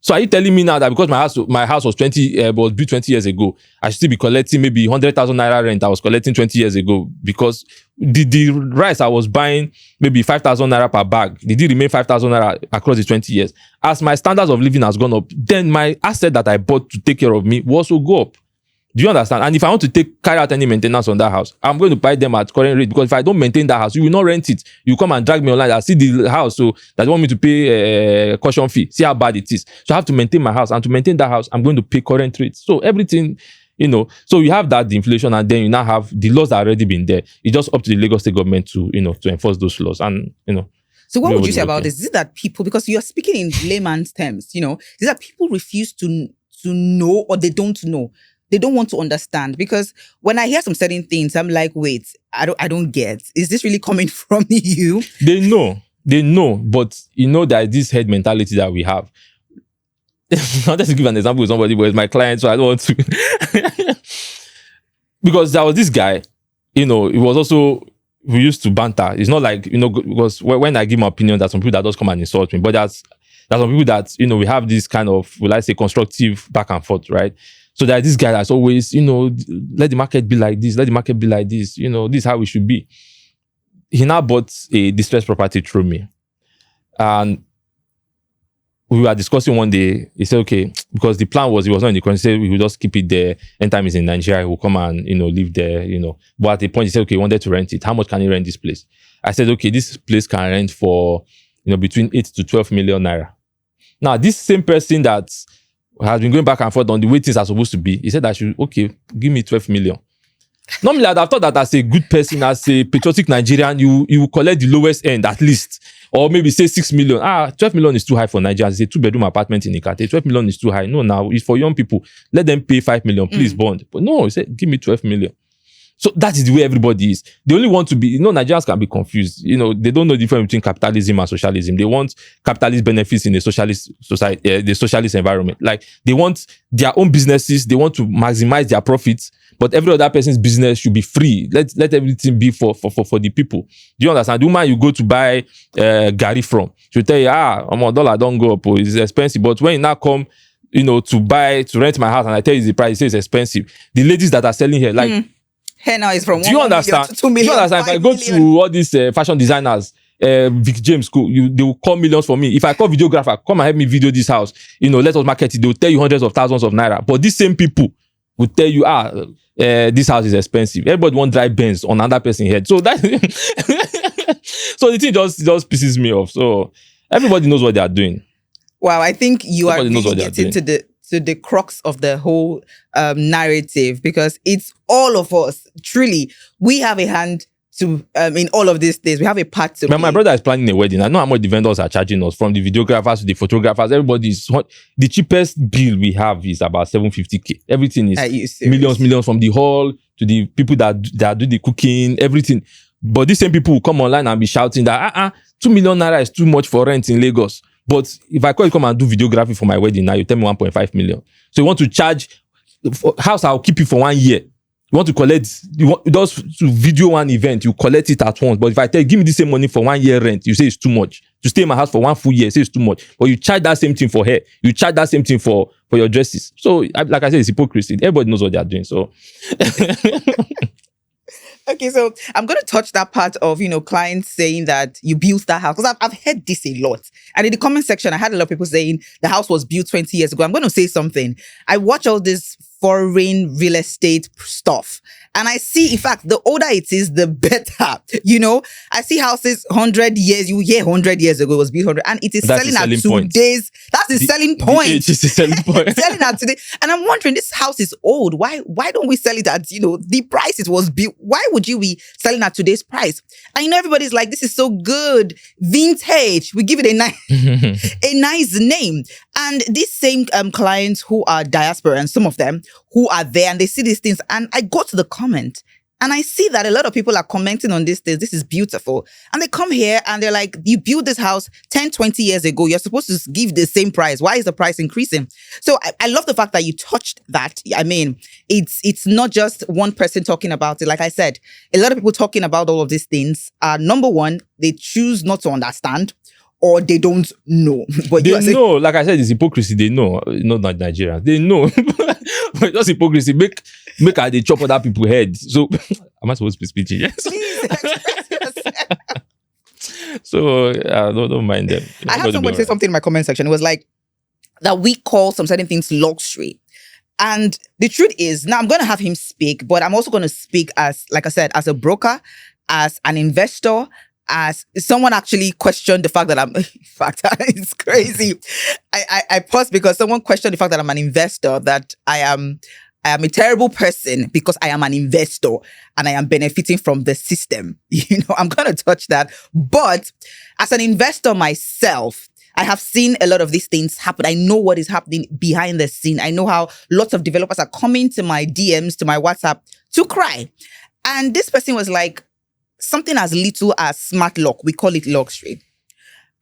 So are you telling me now that because my house was was built 20 years ago, I should still be collecting maybe 100,000 naira rent I was collecting 20 years ago because the rice I was buying maybe 5,000 naira per bag, did it remain 5,000 naira across the 20 years? As my standards of living has gone up, then my asset that I bought to take care of me will also go up. Do you understand? And if I want to carry out any maintenance on that house, I'm going to buy them at current rate, because if I don't maintain that house, you will not rent it. You come and drag me online. I see the house, so that you want me to pay a caution fee. See how bad it is. So I have to maintain my house, and to maintain that house, I'm going to pay current rates. So everything, so you have that, the inflation, and then you now have the laws that have already been there. It's just up to the Lagos State government to enforce those laws. And So what would you say about this? Is it that people, because you're speaking in layman's terms, is it that people refuse to know, or they don't know? They don't want to understand? Because when I hear some certain things, I'm like, wait, I don't get. Is this really coming from you? They know, but that this head mentality that we have. I'll just give an example with somebody, but it's my client, so I don't want to. Because there was this guy, it was also, we used to banter. It's not like, because when I give my opinion, there's some people that just come and insult me, but there's some people that, we have this kind of, will I say, constructive back and forth, right? So there's this guy that's always, let the market be like this, let the market be like this, this is how we should be. He now bought a distressed property through me. And we were discussing one day. He said, okay, because the plan was, he was not in the country, he said we will just keep it there. Anytime he's in Nigeria, he will come and, live there, But at the point, he said, okay, he wanted to rent it. How much can he rent this place? I said, okay, this place can rent for, between 8 to 12 million naira. Now, this same person that has been going back and forth on the way things are supposed to be, he said, okay, give me 12 million. Normally, I'd have thought that as a good person, as a patriotic Nigerian, you will collect the lowest end at least. Or maybe say 6 million. 12 million is too high for Nigeria. It's a 2-bedroom apartment in Ikate. 12 million is too high. No, now it's for young people. Let them pay 5 million, please, bond. But no, he said, give me 12 million. So that is the way everybody is. They only want to be, Nigerians can be confused. They don't know the difference between capitalism and socialism. They want capitalist benefits in a socialist society, the socialist environment. Like, they want their own businesses. They want to maximize their profits, but every other person's business should be free. Let everything be for the people. Do you understand? The woman you go to buy Gary from, she'll tell you, $1 don't go up, it's expensive. But when you now come, to rent my house, and I tell you the price, you say it's expensive. The ladies that are selling here, like, here now is from 1 million to 2 million. Do you understand? If I go to all these fashion designers, Vic James School, they will call millions for me. If I call videographer, come and help me video this house, let us market it. They will tell you hundreds of thousands of naira. But these same people will tell you, this house is expensive. Everybody want dry Benz on another person's head. So that, so the thing just pisses me off. So everybody knows what they are doing. Wow, I think you are really getting to the crux of the whole narrative, because it's all of us. Truly, we have a hand to in all of these things. We have a part to play. My brother is planning a wedding. I know how much the vendors are charging us, from the videographers to the photographers. Everybody's the cheapest bill we have is about 750k. Everything is millions from the hall to the people that do the cooking, everything. But these same people will come online and be shouting that 2 million naira is too much for rent in Lagos. But if I call you come and do videography for my wedding now, you tell me 1.5 million. So you want to charge house, I'll keep you for 1 year. You want to collect, just to video one event, you collect it at once. But if I tell you, give me the same money for 1 year rent, you say it's too much. To stay in my house for 1 full year, you say it's too much. But you charge that same thing for hair. You charge that same thing for your dresses. So, like I said, it's hypocrisy. Everybody knows what they are doing. So, okay, so I'm going to touch that part of, clients saying that you built that house. Because I've heard this a lot. And in the comment section, I had a lot of people saying the house was built 20 years ago. I'm going to say something. I watch all this foreign real estate stuff. And I see, in fact, the older it is, the better. I see houses 100 years, you hear 100 years ago it was built 100, and it is selling at today's. That's the selling point. It is the selling point. Selling at today. And I'm wondering, this house is old. Why don't we sell it at, the price it was built? Why would you be selling at today's price? And everybody's like, this is so good. Vintage. We give it a nice name. And these same clients who are diaspora, and some of them who are there, and they see these things, and I go to the comment And I see that a lot of people are commenting on these things. This is beautiful. And they come here and they're like, you built this house 10, 20 years ago. You're supposed to give the same price. Why is the price increasing? So I love the fact that you touched that. I mean, it's not just one person talking about it. Like I said, a lot of people talking about all of these things. Number one, they choose not to understand, or they don't know. But they know, like I said, it's hypocrisy. They know, not Nigeria. They know. But just hypocrisy. Make they chop other people's head. So, am I supposed to be speaking? Yes. Please express yourself. So, don't mind them. I had someone say something in my comment section. It was like that we call some certain things luxury. And the truth is, now I'm going to have him speak, but I'm also going to speak as, like I said, as a broker, as an investor, as someone actually questioned the fact that in fact, it's crazy. I paused because someone questioned the fact that I'm an investor, that I am a terrible person because I am an investor and I am benefiting from the system. I'm going to touch that. But as an investor myself, I have seen a lot of these things happen. I know what is happening behind the scene. I know how lots of developers are coming to my DMs, to my WhatsApp to cry. And this person was like, something as little as smart lock, we call it luxury.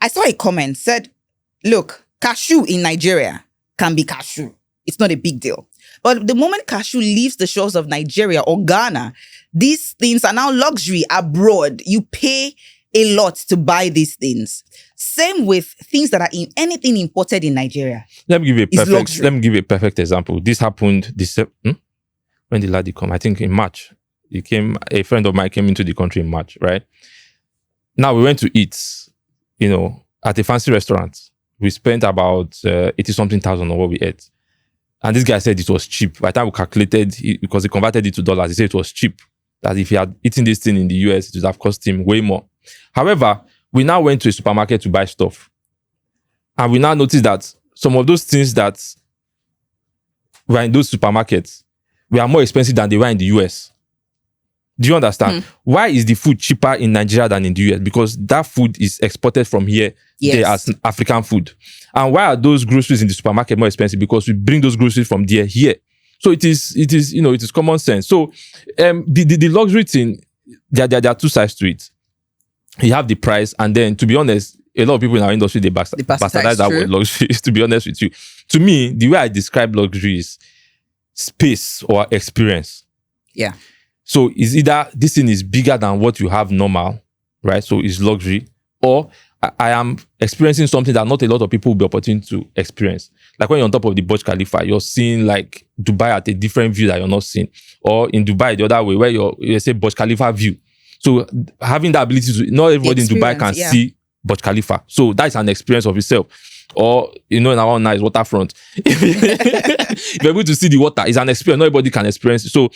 I saw a comment, said, look, cashew in Nigeria can be cashew. It's not a big deal. But the moment cashew leaves the shores of Nigeria or Ghana, these things are now luxury abroad. You pay a lot to buy these things. Same with things that are in anything imported in Nigeria. Let me give you a perfect example. This happened when did Ladi come? I think in March. A friend of mine came into the country in March, right? Now we went to eat, at a fancy restaurant. We spent about 80-something thousand on what we ate. And this guy said it was cheap. By the time we calculated, because he converted it to dollars, he said it was cheap. That if he had eaten this thing in the US, it would have cost him way more. However, we now went to a supermarket to buy stuff. And we now noticed that some of those things that were in those supermarkets were more expensive than they were in the US. Do you understand? Why is the food cheaper in Nigeria than in the US? Because that food is exported from here there as African food. And why are those groceries in the supermarket more expensive? Because we bring those groceries from there here. So it is common sense. So the luxury thing, there are two sides to it. You have the price, and then, to be honest, a lot of people in our industry, they bastardize that word luxury, to be honest with you. To me, the way I describe luxury is space or experience. Yeah. So it's either this thing is bigger than what you have normal, right? So it's luxury, or I am experiencing something that not a lot of people will be opportune to experience. Like when you're on top of the Burj Khalifa, you're seeing like Dubai at a different view that you're not seeing. Or in Dubai, the other way, where you say Burj Khalifa view. So having the ability to, not everybody in Dubai can see Burj Khalifa. So that's an experience of itself. Or, in our own nice waterfront. If you're able to see the water, it's an experience. Not everybody can experience it. So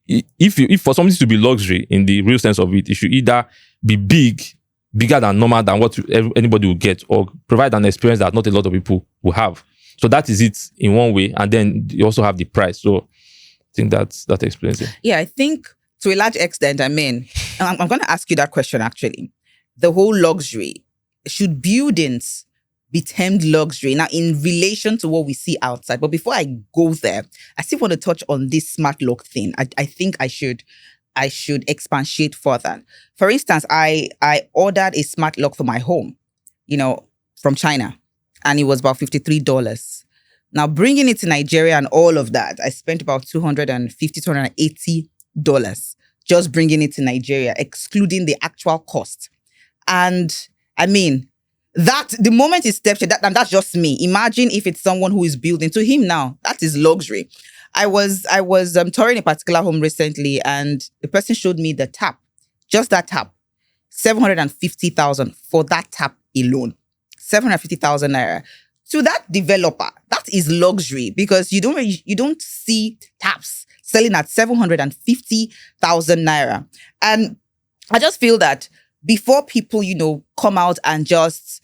if for something to be luxury in the real sense of it, it should either be bigger than normal than what anybody will get, or provide an experience that not a lot of people will have. So that is it in one way. And then you also have the price. So I think that explains it. Yeah, I think to a large extent, I'm going to ask you that question actually. The whole luxury, should buildings be termed luxury? Now, in relation to what we see outside. But before I go there, I still want to touch on this smart lock thing. I think I should expatiate further. For instance, I ordered a smart lock for my home, from China, and it was about $53. Now, bringing it to Nigeria and all of that, I spent about $250, $280 just bringing it to Nigeria, excluding the actual cost. And I mean, that the moment it steps, and that's just me. Imagine if it's someone who is building. To him now, that is luxury. I was touring a particular home recently, and the person showed me the tap, just that tap, 750,000 for that tap alone, 750,000 naira. To that developer, that is luxury, because you don't see taps selling at 750,000 naira. And I just feel that before people, come out and just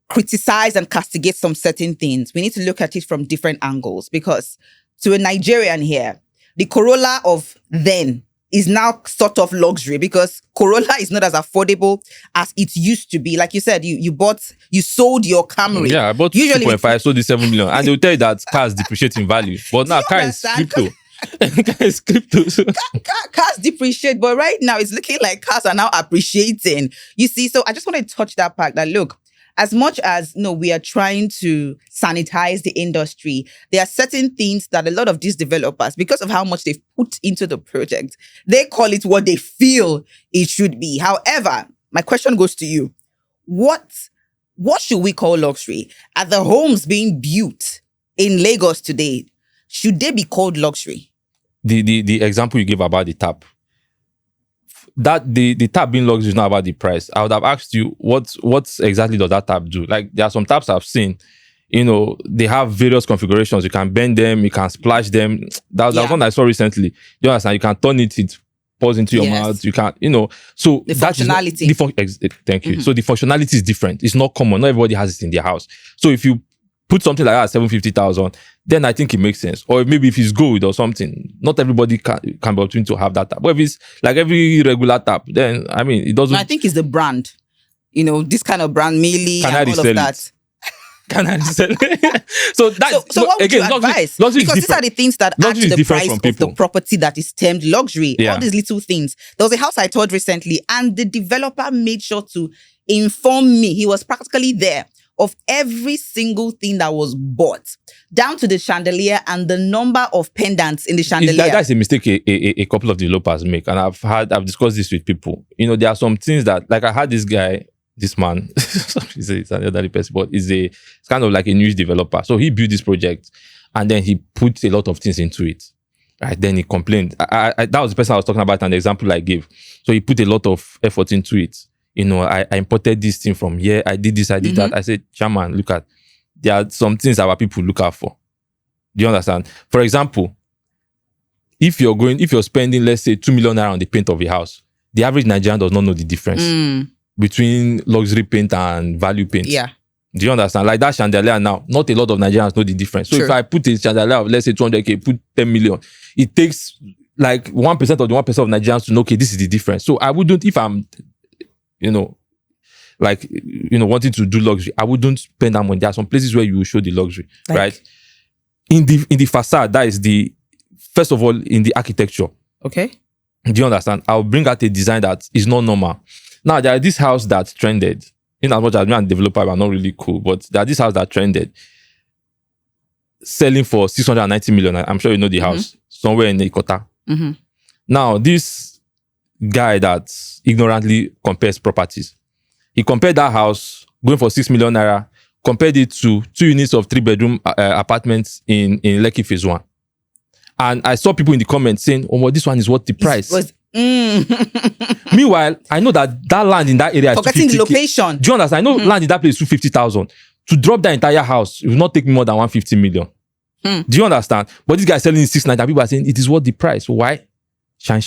criticize and castigate some certain things, we need to look at it from different angles, because to a Nigerian here, the Corolla of then is now sort of luxury, because Corolla is not as affordable as it used to be. Like you said, you sold your Camry. Yeah, I bought 2.5, sold the 7 million. And they'll tell you that cars depreciate in value. But now car is crypto. It's crypto. So. Cars depreciate, but right now it's looking like cars are now appreciating. You see, so I just want to touch that part that look, as much as we are trying to sanitize the industry, there are certain things that a lot of these developers, because of how much they've put into the project, they call it what they feel it should be. However, my question goes to you. What should we call luxury? Are the homes being built in Lagos today, should they be called luxury? The example you gave about the tap, that the tap being luxury is not about the price. I would have asked you what exactly does that tap do? Like, there are some taps I've seen, they have various configurations. You can bend them, you can splash them. That was one I saw recently. You understand? You can turn it pours into your mouth. You can, so the functionality. Thank you. So the functionality is different. It's not common. Not everybody has it in their house. So if you put something like that at 750,000, then I think it makes sense. Or maybe if it's gold or something, not everybody can be able to have that tap. But if it's like every regular tap, then it doesn't. No, I think it's the brand. This kind of brand, Mealy and all of that. Can I resell it? So what would you advise? Luxury because these are the things that add to the price of the property that is termed luxury. All these little things. There was a house I toured recently, and the developer made sure to inform me. He was practically there of every single thing that was bought, down to the chandelier and the number of pendants in the chandelier. That's a mistake a couple of developers make, and I've discussed this with people. There are some things that, like, I had this man, it's another person, but it's kind of like a news developer. So he built this project, and then he put a lot of things into it. Right? Then he complained. That was the person I was talking about, and the example I gave. So he put a lot of effort into it. I imported this thing from here. I did this, I did that. I said, Chairman, look at, there are some things our people look out for. Do you understand? For example, if you're spending, let's say, 2 million naira on the paint of a house, the average Nigerian does not know the difference between luxury paint and value paint. Yeah. Do you understand? Like that chandelier now, not a lot of Nigerians know the difference. So if I put a chandelier of, let's say, 200K, put 10 million, it takes like 1% of the 1% of Nigerians to know, okay, this is the difference. So I wouldn't, if I'm, wanting to do luxury, I wouldn't spend that money. There are some places where you will show the luxury, right? In the facade, that is first of all, in the architecture. Okay. Do you understand? I'll bring out a design that is not normal. Now, there are this house that trended. In as much as me and developer are not really cool, but there are this house that trended, selling for 690 million. I'm sure you know the house, somewhere in Ikota. Now, this guy that ignorantly compares properties, he compared that house going for 6 million naira, compared it to 2 units of 3-bedroom apartments in Lekki Phase 1. And I saw people in the comments saying, oh, well, this one is worth the price. Meanwhile, I know that land in that area is forgetting the location. Do you understand? I know land in that place is 250,000. To drop that entire house, it will not take me more than 150 million. Do you understand? But this guy is selling it 690. People are saying it is worth the price. Why? Shine.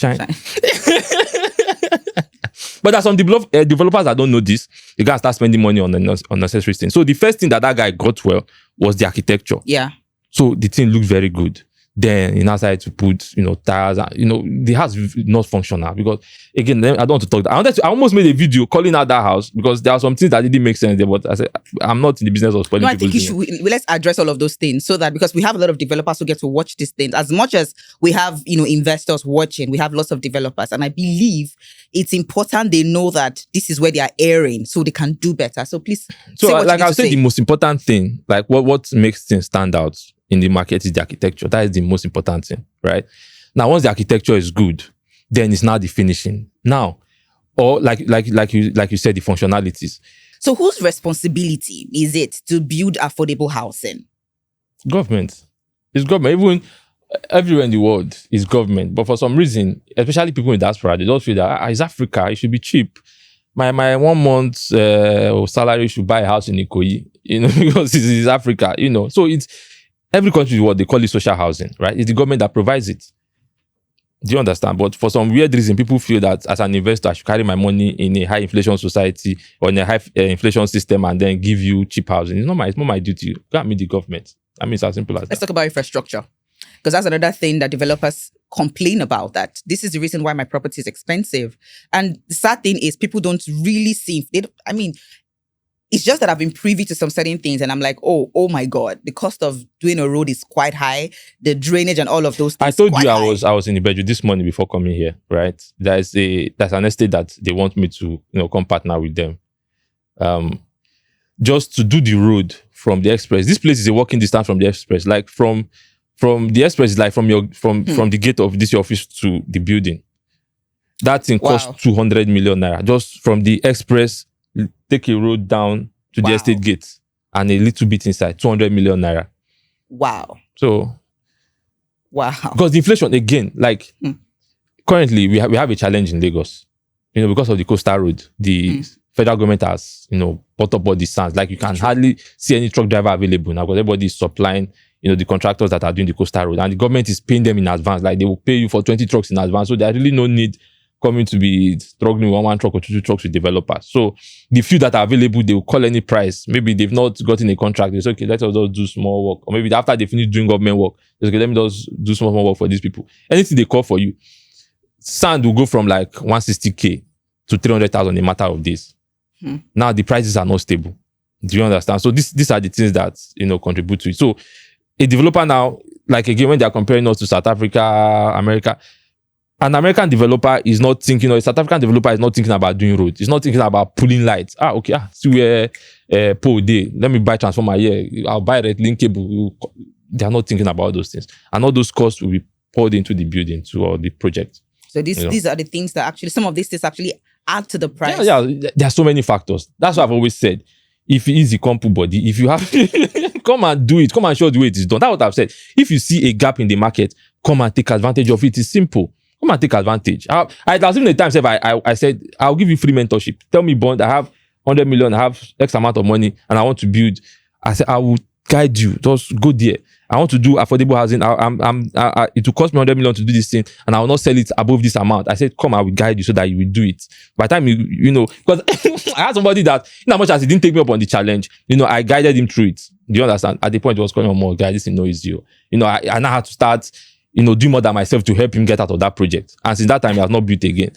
But there are some developers that don't know this. You gotta start spending money on unnecessary things. So the first thing that guy got well was the architecture. Yeah. So the thing looked very good. Then he now started to put, tires. The house is not functional because, again, I don't want to talk. I almost made a video calling out that house because there are some things that didn't make sense there. But I said, I'm not in the business of spoiling. No, I think let's address all of those things so that, because we have a lot of developers who get to watch these things. As much as we have, investors watching, we have lots of developers, and I believe it's important they know that this is where they are airing, so they can do better. So please. So, like I said, the most important thing, like what makes things stand out in the market is the architecture. That is the most important thing, right? Now, once the architecture is good, then it's now the finishing. Now, or like you said, the functionalities. So, whose responsibility is it to build affordable housing? Government. It's government. Even everywhere in the world is government. But for some reason, especially people in diaspora, they don't feel that it's Africa. It should be cheap. My 1 month salary should buy a house in Ikoyi, because it's Africa, So it's every country in the world, they call it social housing, right? It's the government that provides it. Do you understand? But for some weird reason, people feel that as an investor, I should carry my money in a high inflation society or in a high inflation system and then give you cheap housing. It's not my duty. You can't meet the government. It's as simple as that. Let's talk about infrastructure, because that's another thing that developers complain about, that this is the reason why my property is expensive. And the sad thing is people don't really see. It's just that I've been privy to some certain things and I'm like, oh my God, the cost of doing a road is quite high. The drainage and all of those things. I told you I was in the bedroom this morning before coming here, right? There's an estate that they want me to, come partner with them. Just to do the road from the express. This place is a walking distance from the express. Like from the express is like from the gate of this office to the building. That thing costs 200 million naira. Just from the express, take a road down to the estate gate and a little bit inside, 200 million naira. Wow. So, because the inflation again, like currently we have a challenge in Lagos, because of the coastal road. The federal government has, bought up all the sands. Like you can hardly see any truck driver available now because everybody is supplying, the contractors that are doing the coastal road, and the government is paying them in advance. Like they will pay you for 20 trucks in advance. So there's really no need coming to be struggling with one truck or two trucks with developers. So the few that are available, they will call any price. Maybe they've not gotten a contract. They say, okay, let us just do small work. Or maybe after they finish doing government work, they say, okay, let me just do small work for these people. Anything they call for you. Sand will go from like 160K to 300,000 in a matter of days. Now the prices are not stable. Do you understand? So these are the things that, contribute to it. So a developer now, like again, when they are comparing us to South Africa, America, an American developer is not thinking, or a South African developer is not thinking about doing roads. It's not thinking about pulling lights. See where pole day. Let me buy transformer here. I'll buy red link cable. They are not thinking about those things. And all those costs will be poured into the building, to the project. So these are the things that actually, some of these things actually add to the price. Yeah, there are so many factors. That's what I've always said. If it is a compu body, if you have, come and do it. Come and show the way it is done. That's what I've said. If you see a gap in the market, come and take advantage of it. It's simple. Come and take advantage. I was even the time I said, I'll give you free mentorship. Tell me, Bond, I have 100 million, I have X amount of money, and I want to build. I said, I will guide you. Just go there. I want to do affordable housing. It will cost me 100 million to do this thing, and I will not sell it above this amount. I said, come, I will guide you so that you will do it. By the time because I had somebody that, in as much as he didn't take me up on the challenge, I guided him through it. Do you understand? At the point, it was calling more, guy, this is no easy. I now had to start, do more than myself to help him get out of that project. And since that time, he has not built again.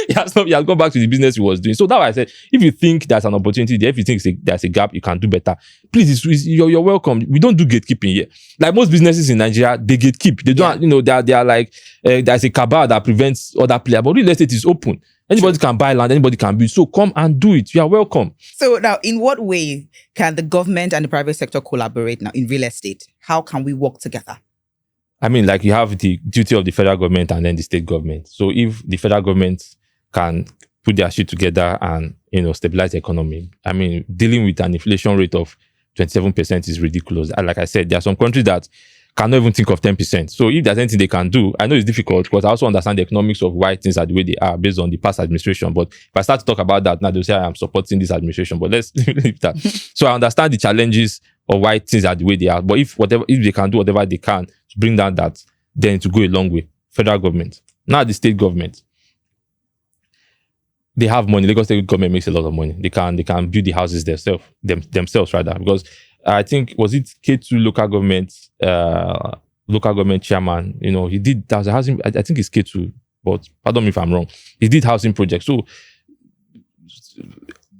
he has gone back to the business he was doing. So that's why I said, if you think there's an opportunity there, if you think there's a gap, you can do better. Please, you're welcome. We don't do gatekeeping here. Like most businesses in Nigeria, they gatekeep. They don't, they are like, there's a cabal that prevents other players. But real estate is open. Anybody can buy land, anybody can build. So come and do it. You are welcome. So now, in what way can the government and the private sector collaborate now in real estate? How can we work together? I mean, like you have the duty of the federal government and then the state government. So if the federal government can put their shit together and, stabilize the economy, I mean, dealing with an inflation rate of 27% is ridiculous. And like I said, there are some countries that cannot even think of 10%. So if there's anything they can do, I know it's difficult because I also understand the economics of why things are the way they are based on the past administration. But if I start to talk about that, now they'll say I am supporting this administration. But let's leave that. So I understand the challenges of why things are the way they are. But if they can do whatever they can to bring down that, then to go a long way. Federal government. Now the state government. They have money. Lagos state government makes a lot of money. They can build the houses themselves rather. Because I think, was it K2 local government chairman, he did housing, I think it's K2, but pardon me if I'm wrong. He did housing projects. So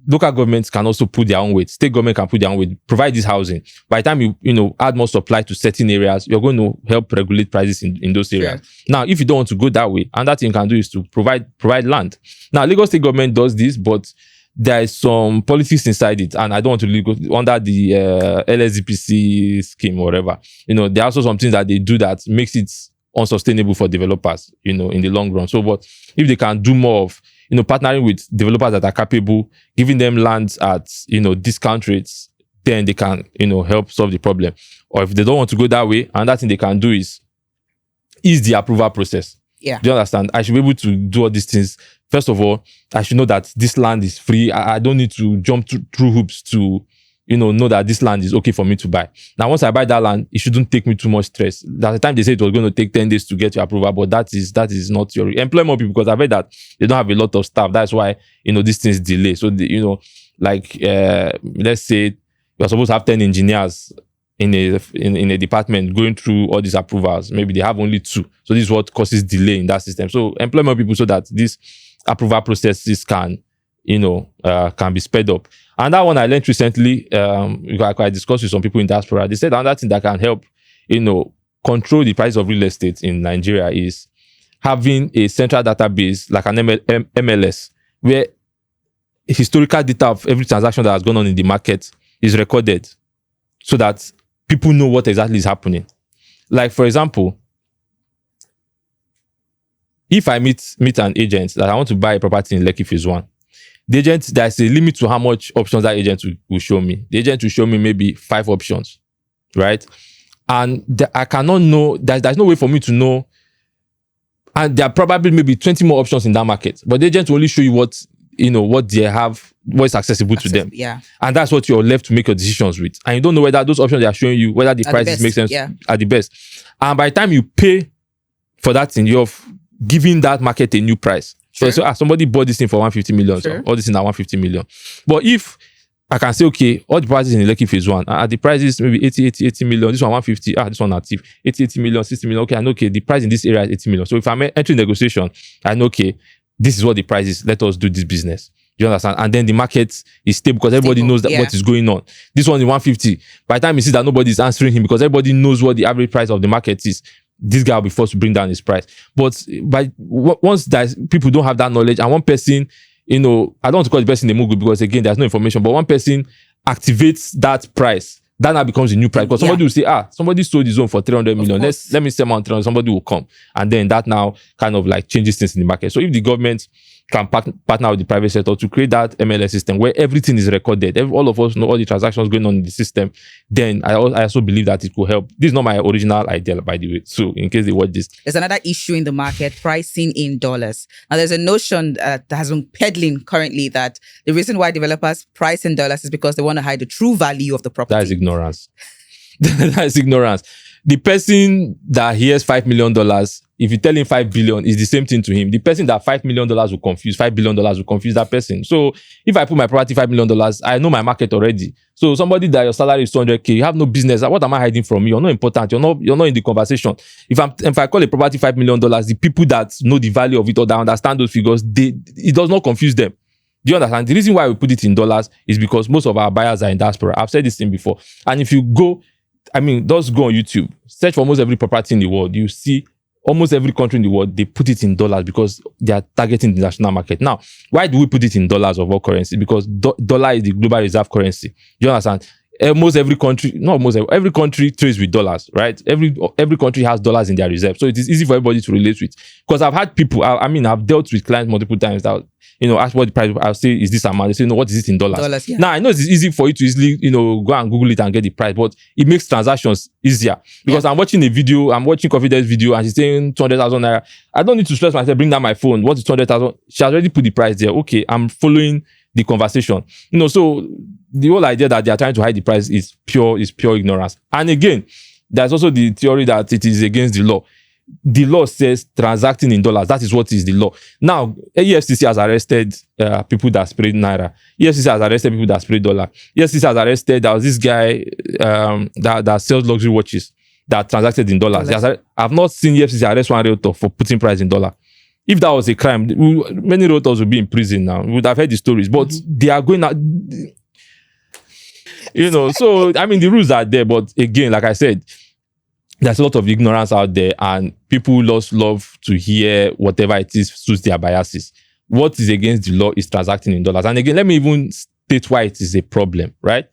local governments can also put their own weight. State government can put their own weight, provide this housing. By the time you add more supply to certain areas, you're going to help regulate prices in those areas. Sure. Now, if you don't want to go that way, another thing you can do is to provide land. Now, Lagos state government does this, but there is some politics inside it, and I don't want to go under the LSDPC scheme or whatever. There are also some things that they do that makes it unsustainable for developers, in the long run. So, but if they can do more of, partnering with developers that are capable, giving them lands at, discount rates, then they can, help solve the problem. Or if they don't want to go that way, another thing they can do is ease the approval process. Yeah. Do you understand? I should be able to do all these things. First of all, I should know that this land is free. I don't need to jump through hoops to, know that this land is okay for me to buy. Now, once I buy that land, it shouldn't take me too much stress. At the time they said it was going to take 10 days to get your approval, but that is not your employ more people, because I've heard that they don't have a lot of staff. That's why, these things delay. So, let's say you're supposed to have 10 engineers in a department going through all these approvals. Maybe they have only 2. So this is what causes delay in that system. So employ more people so that these approval processes can, can be sped up. And that one I learned recently, I discussed with some people in diaspora. They said another thing that can help, control the price of real estate in Nigeria is having a central database like an MLS, where historical data of every transaction that has gone on in the market is recorded so that people know what exactly is happening. Like, for example, if I meet an agent that I want to buy a property in Lekki Phase 1, the agent, there's a limit to how much options that agent will show me. The agent will show me maybe 5 options, right? And I cannot know, there's no way for me to know. And there are probably maybe 20 more options in that market. But the agent will only show you what they have, what is accessible to them. Yeah. And that's what you're left to make your decisions with. And you don't know whether those options they are showing you, whether the prices make sense are the best. And by the time you pay for that thing, you're giving that market a new price. Sure. So somebody bought this thing for 150 million, sure. So all this thing at 150 million. But if I can say, okay, all the prices in the Lekki Phase 1, the price is maybe 80 million, this one 150, this one active, 80 million, 60 million, okay, I know, okay, the price in this area is 80 million. So if I'm entering negotiation, I know, okay, this is what the price is, let us do this business. You understand? And then the market is stable because everybody knows that what is going on. This one is 150. By the time you see that nobody is answering him because everybody knows what the average price of the market is, this guy will be forced to bring down his price. But once people don't have that knowledge, and one person, I don't want to call the person a mogul because again, there's no information, but one person activates that price, that now becomes a new price. Because somebody will say, somebody sold his own for 300 million. Let me sell my own 300, somebody will come. And then that now kind of like changes things in the market. So if the government can partner with the private sector to create that MLS system where everything is recorded, all of us know all the transactions going on in the system, then I also believe that it could help. This is not my original idea, by the way. So in case they watch this. There's another issue in the market, pricing in dollars. Now there's a notion that has been peddling currently that the reason why developers price in dollars is because they want to hide the true value of the property. That is ignorance. That is ignorance. The person that hears $5 million, if you tell him 5 billion, is the same thing to him. The person that $5 million will confuse, $5 billion will confuse that person. So if I put my property $5 million, I know my market already. So somebody that your salary is 200K, you have no business. What am I hiding from you? You're not important. You're not in the conversation. If I call a property $5 million, the people that know the value of it or that understand those figures, it does not confuse them. Do you understand? The reason why we put it in dollars is because most of our buyers are in diaspora. I've said this thing before. And if you go, just go on YouTube, search for almost every property in the world, you see almost every country in the world, they put it in dollars because they are targeting the national market. Now, why do we put it in dollars of all currency? Because dollar is the global reserve currency. Do you understand? Every country trades with dollars, right? Every country has dollars in their reserve. So it is easy for everybody to relate with. Because I've had people, I've dealt with clients multiple times that, ask what the price, I'll say, is this amount? They say, no, what is it in dollars? Yeah. Now, I know it's easy for you to easily, go and Google it and get the price, but it makes transactions easier. Because I'm watching Confidence video and she's saying 200,000 naira. I don't need to stress myself, bring down my phone. What is 200,000? She has already put the price there. Okay, I'm following the conversation. So the whole idea that they are trying to hide the price is pure ignorance. And again, there's also the theory that it is against the law. The law says transacting in dollars. That is what is the law. Now, EFCC has arrested people that spread naira. EFCC has arrested people that spread dollar. EFCC has arrested, there was this guy that sells luxury watches that transacted in dollars. I've not seen EFCC arrest one realtor for putting price in dollar. If that was a crime, many realtors would be in prison now. We would have heard the stories. But they are going out, so, the rules are there. But again, like I said, there's a lot of ignorance out there and people just love to hear whatever it is suits their biases. What is against the law is transacting in dollars. And again, let me even state why it is a problem, right?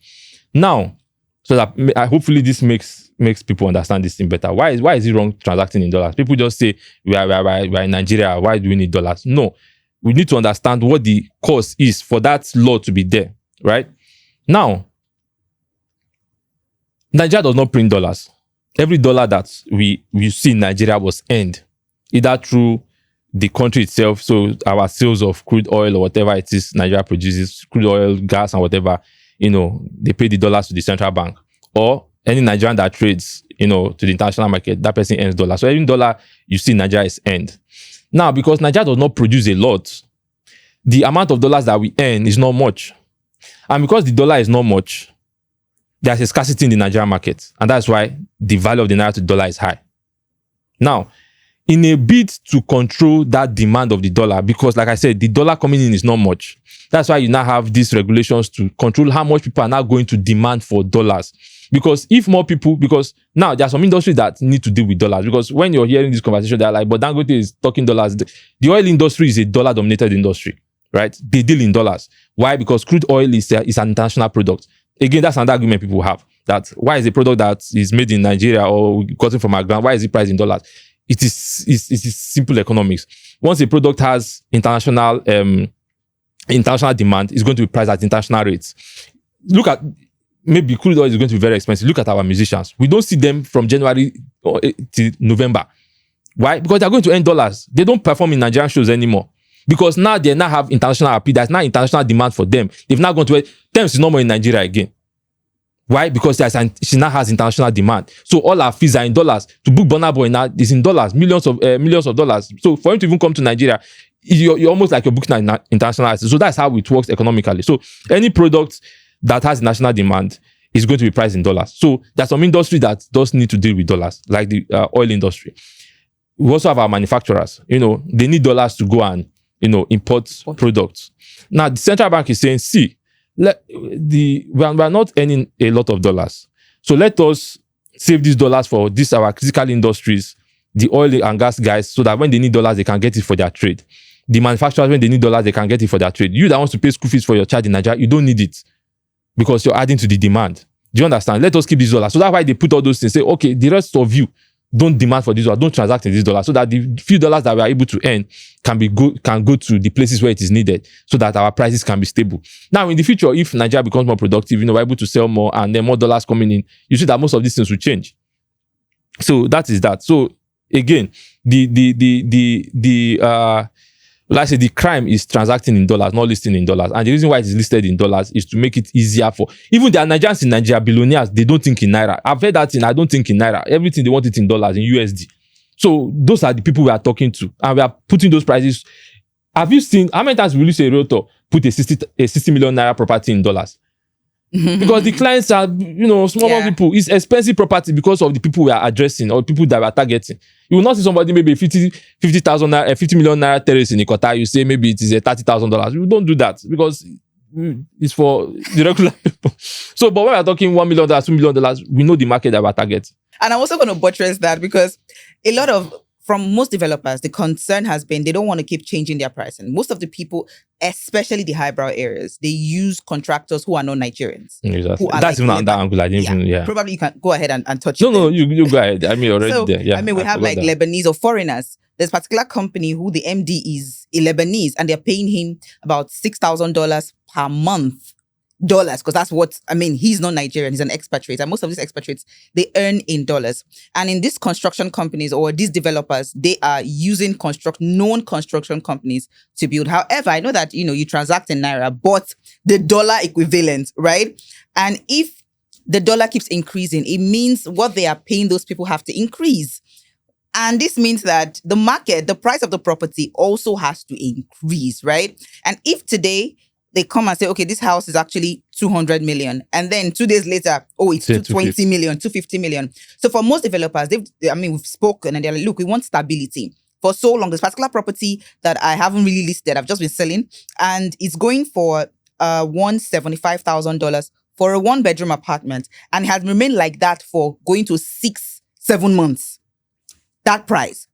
Now, so that hopefully this makes people understand this thing better. Why is it wrong transacting in dollars? People just say, we are in Nigeria, why do we need dollars? No, we need to understand what the cause is for that law to be there, right? Now, Nigeria does not print dollars. Every dollar that we see in Nigeria was earned either through the country itself, so our sales of crude oil or whatever it is Nigeria produces, crude oil, gas and whatever, they pay the dollars to the central bank. Or any Nigerian that trades, to the international market, that person earns dollars. So every dollar you see in Nigeria is earned. Now, because Nigeria does not produce a lot, the amount of dollars that we earn is not much. And because the dollar is not much, there's a scarcity in the Nigerian market. And that's why the value of the naira to dollar is high. Now, in a bid to control that demand of the dollar, because like I said, the dollar coming in is not much. That's why you now have these regulations to control how much people are now going to demand for dollars. Because if more people, because now there are some industries that need to deal with dollars, because when you're hearing this conversation, they're like, but Dangote is talking dollars. The oil industry is a dollar-dominated industry, right? They deal in dollars. Why? Because crude oil is an international product. Again, that's another argument people have. That why is a product that is made in Nigeria or gotten from our ground, why is it priced in dollars? It is simple economics. Once a product has international demand, it's going to be priced at international rates. Look at, maybe crude oil is going to be very expensive. Look at our musicians. We don't see them from January to November. Why? Because they're going to earn dollars. They don't perform in Nigerian shows anymore. Because now they now have international appeal. There's now international demand for them. They've now gone to Thames is no more in Nigeria again. Why? Because she now has international demand. So all our fees are in dollars. To book Burna Boy now is in dollars, millions of dollars. So for him to even come to Nigeria, you're almost like you're booking an international artist. So that's how it works economically. So any product that has national demand is going to be priced in dollars. So there's some industry that does need to deal with dollars, like the oil industry. We also have our manufacturers. They need dollars to go and import products. Now the central bank is saying, see, we are not earning a lot of dollars. So let us save these dollars for our critical industries, the oil and gas guys, so that when they need dollars, they can get it for their trade. The manufacturers, when they need dollars, they can get it for their trade. You that wants to pay school fees for your child in Nigeria, you don't need it because you're adding to the demand. Do you understand? Let us keep these dollars. So that's why they put all those things. Say, okay, the rest of you don't demand for these dollars, don't transact in these dollars, so that the few dollars that we are able to earn can go to the places where it is needed, so that our prices can be stable. Now, in the future, if Nigeria becomes more productive, we're able to sell more and then more dollars coming in, you see that most of these things will change. So that is that. So again, like I said, the crime is transacting in dollars, not listing in dollars. And the reason why it is listed in dollars is to make it easier for even the Nigerians in Nigeria, billionaires, they don't think in naira. I've heard that thing, I don't think in naira. Everything they want it in dollars, in USD. So those are the people we are talking to, and we are putting those prices. Have you seen how many times will you say a realtor put a 60 million naira property in dollars? Because the clients are, small people. It's expensive property because of the people we are addressing or people that we are targeting. You will not see somebody maybe 50,000 naira, 50 million naira terrace in Ikota. You say maybe it is a $30,000. You don't do that because it's for the regular people. So, but when we are talking $1 million, $2 million, we know the market that we are targeting. And I'm also going to buttress that because from most developers, the concern has been they don't want to keep changing their pricing. Most of the people, especially the highbrow areas, they use contractors who are not Nigerians. Exactly. That's even that angle. I didn't even, Probably you can go ahead and touch it. No, you go ahead. I mean, already there. Yeah. I mean, we have like that. Lebanese or foreigners. There's a particular company who the MD is a Lebanese and they're paying him about $6,000 per month. Dollars, because that's what, he's not Nigerian, he's an expatriate. And most of these expatriates, they earn in dollars. And in these construction companies or these developers, they are using known construction companies to build. However, I know that, you transact in naira, but the dollar equivalent, right? And if the dollar keeps increasing, it means what they are paying those people have to increase. And this means that the price of the property also has to increase, right? And if today, they come and say, okay, this house is actually 200 million. And then 2 days later, it's 220 million, 250 million. So for most developers, we've spoken and they're like, look, we want stability. For so long, this particular property that I haven't really listed, I've just been selling, and it's going for $175,000 for a 1-bedroom apartment. And it has remained like that for going to 6-7 months. That price,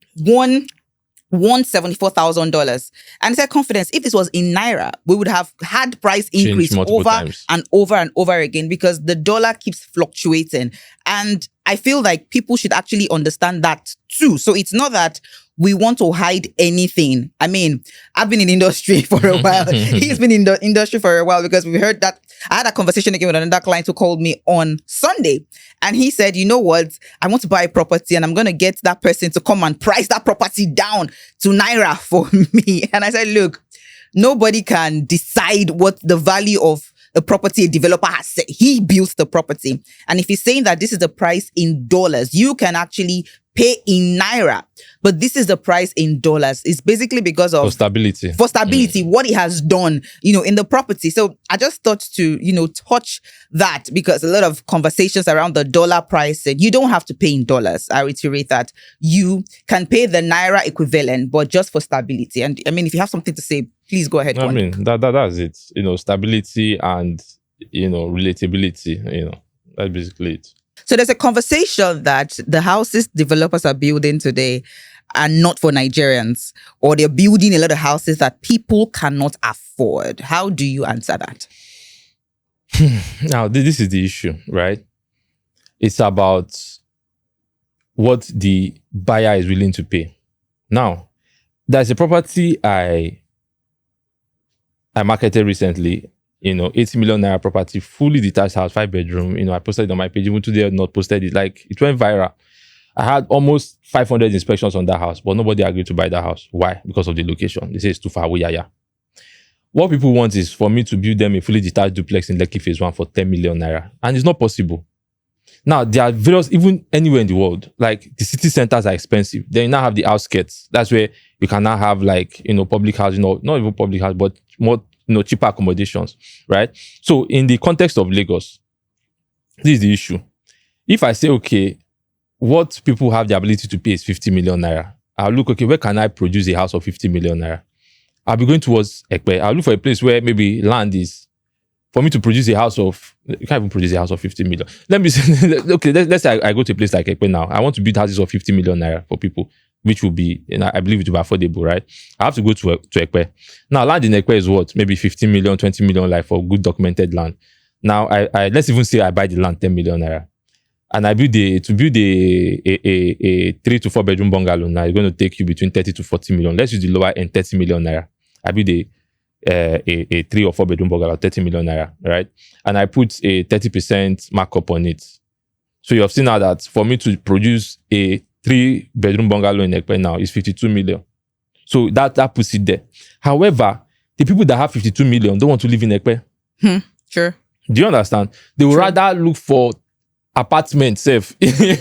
$174,000. And it's a confidence. If this was in naira, we would have had price increase over times. And over and over again because the dollar keeps fluctuating. And I feel like people should actually understand that too. So it's not that we want to hide anything. I've been in the industry for a while. He's been in the industry for a while because we heard that. I had a conversation again with another client who called me on Sunday. And he said, you know what? I want to buy a property and I'm going to get that person to come and price that property down to naira for me. And I said, look, nobody can decide what the value of a property a developer has said. He built the property. And if he's saying that this is the price in dollars, you can actually pay in naira. But this is the price in dollars. It's basically because of... For stability. What he has done, in the property. So I just thought to, touch that, because a lot of conversations around the dollar price said you don't have to pay in dollars. I reiterate that. You can pay the naira equivalent, but just for stability. And I mean, if you have something to say, please go ahead. I mean, that's it. Stability and, relatability, that's basically it. So there's a conversation that the houses developers are building today are not for Nigerians, or they're building a lot of houses that people cannot afford. How do you answer that? Now, this is the issue, right? It's about what the buyer is willing to pay. Now, there's a property I marketed recently, 80 million naira property, fully detached house, 5-bedroom. I posted it on my page. Even today, I have not posted it. Like, it went viral. I had almost 500 inspections on that house, but nobody agreed to buy that house. Why? Because of the location. They say it's too far away. Yeah. What people want is for me to build them a fully detached duplex in Lekki Phase 1 for 10 million naira. And it's not possible. Now, there are various, even anywhere in the world, like the city centers are expensive. Then you now have the outskirts. That's where you can now have public housing, not even public house, but more, cheaper accommodations, right? So in the context of Lagos, this is the issue. If I say, okay, what people have the ability to pay is 50 million naira, I'll look, okay, where can I produce a house of 50 million naira? I'll be going towards Ekpe. I'll look for a place where maybe land is, for me to produce a house of, you can't even produce a house of 50 million. Let me say, okay, let's say I go to a place like Ekpe now. I want to build houses of 50 million naira for people, which will be, I believe it will be affordable, right? I have to go to Ekpe. Now, land in Ekpe is what? Maybe 15 million, 20 million, like for good documented land. Now, I let's even say I buy the land 10 million naira. And I build a 3 to 4 bedroom bungalow now, it's going to take you between 30 to 40 million. Let's use the lower end, 30 million naira. I build a 3 or 4 bedroom bungalow, 30 million naira, right? And I put a 30% markup on it. So you have seen now that for me to produce a 3 bedroom bungalow in Ekpe now is 52 million. So that puts it there. However, the people that have 52 million don't want to live in Ekpe. Sure. Do you understand? They would rather look for apartment safe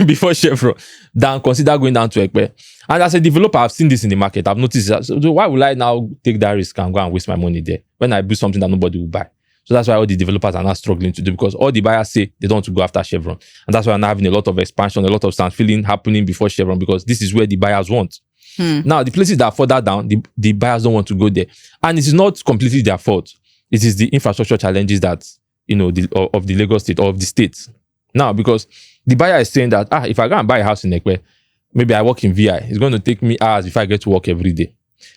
before Chevron than consider going down to Ekpe. And as a developer, I've seen this in the market. I've noticed that. So why would I now take that risk and go and waste my money there when I build something that nobody will buy? So that's why all the developers are now struggling to do, because all the buyers say they don't want to go after Chevron. And that's why I'm now having a lot of expansion, a lot of stand filling happening before Chevron, because this is where the buyers want. Now, the places that are further down, the buyers don't want to go there. And it is not completely their fault. It is the infrastructure challenges that, of the Lagos state or of the state. Now, because the buyer is saying that, if I go and buy a house in Ekpe, maybe I work in VI, it's going to take me hours if I get to work every day.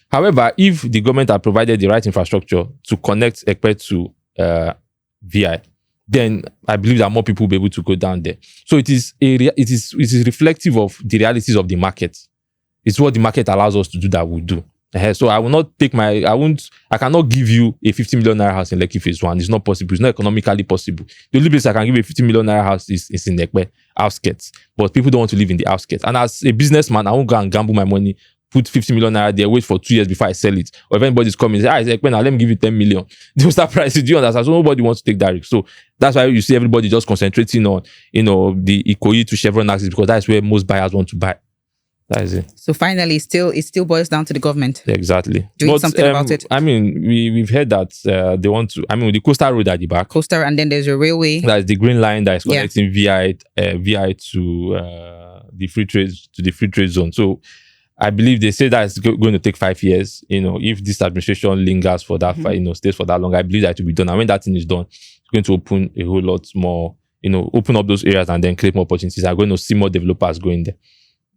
However, if the government had provided the right infrastructure to connect Ekpe to VI, then I believe that more people will be able to go down there. So it is reflective of the realities of the market. It's what the market allows us to do that we do. So I will not take I cannot give you a 50 million naira house in Lekki Phase 1. It's not possible. It's not economically possible. The only place I can give a 50 million naira house is in Ekpe, outskirts. But people don't want to live in the outskirts. And as a businessman, I won't go and gamble my money, put 50 million naira there, wait for 2 years before I sell it. Or if anybody's coming and say, it's Ekpe now, let me give you 10 million. They'll start prices. Do you understand? So nobody wants to take that risk. So that's why you see everybody just concentrating on, the Ikoyi to Chevron axis, because that's where most buyers want to buy. That is it. So finally, it still boils down to the government. Exactly. Doing something about it. I mean, we've heard that they want to, the coastal road at the back. Coastal, and then there's a railway. That's the green line that is connecting VI to the free trade zone. So I believe they say that it's going to take 5 years. If this administration lingers for that, stays for that long, I believe that it will be done. And when that thing is done, it's going to open a whole lot more, open up those areas and then create more opportunities. I'm going to see more developers going there.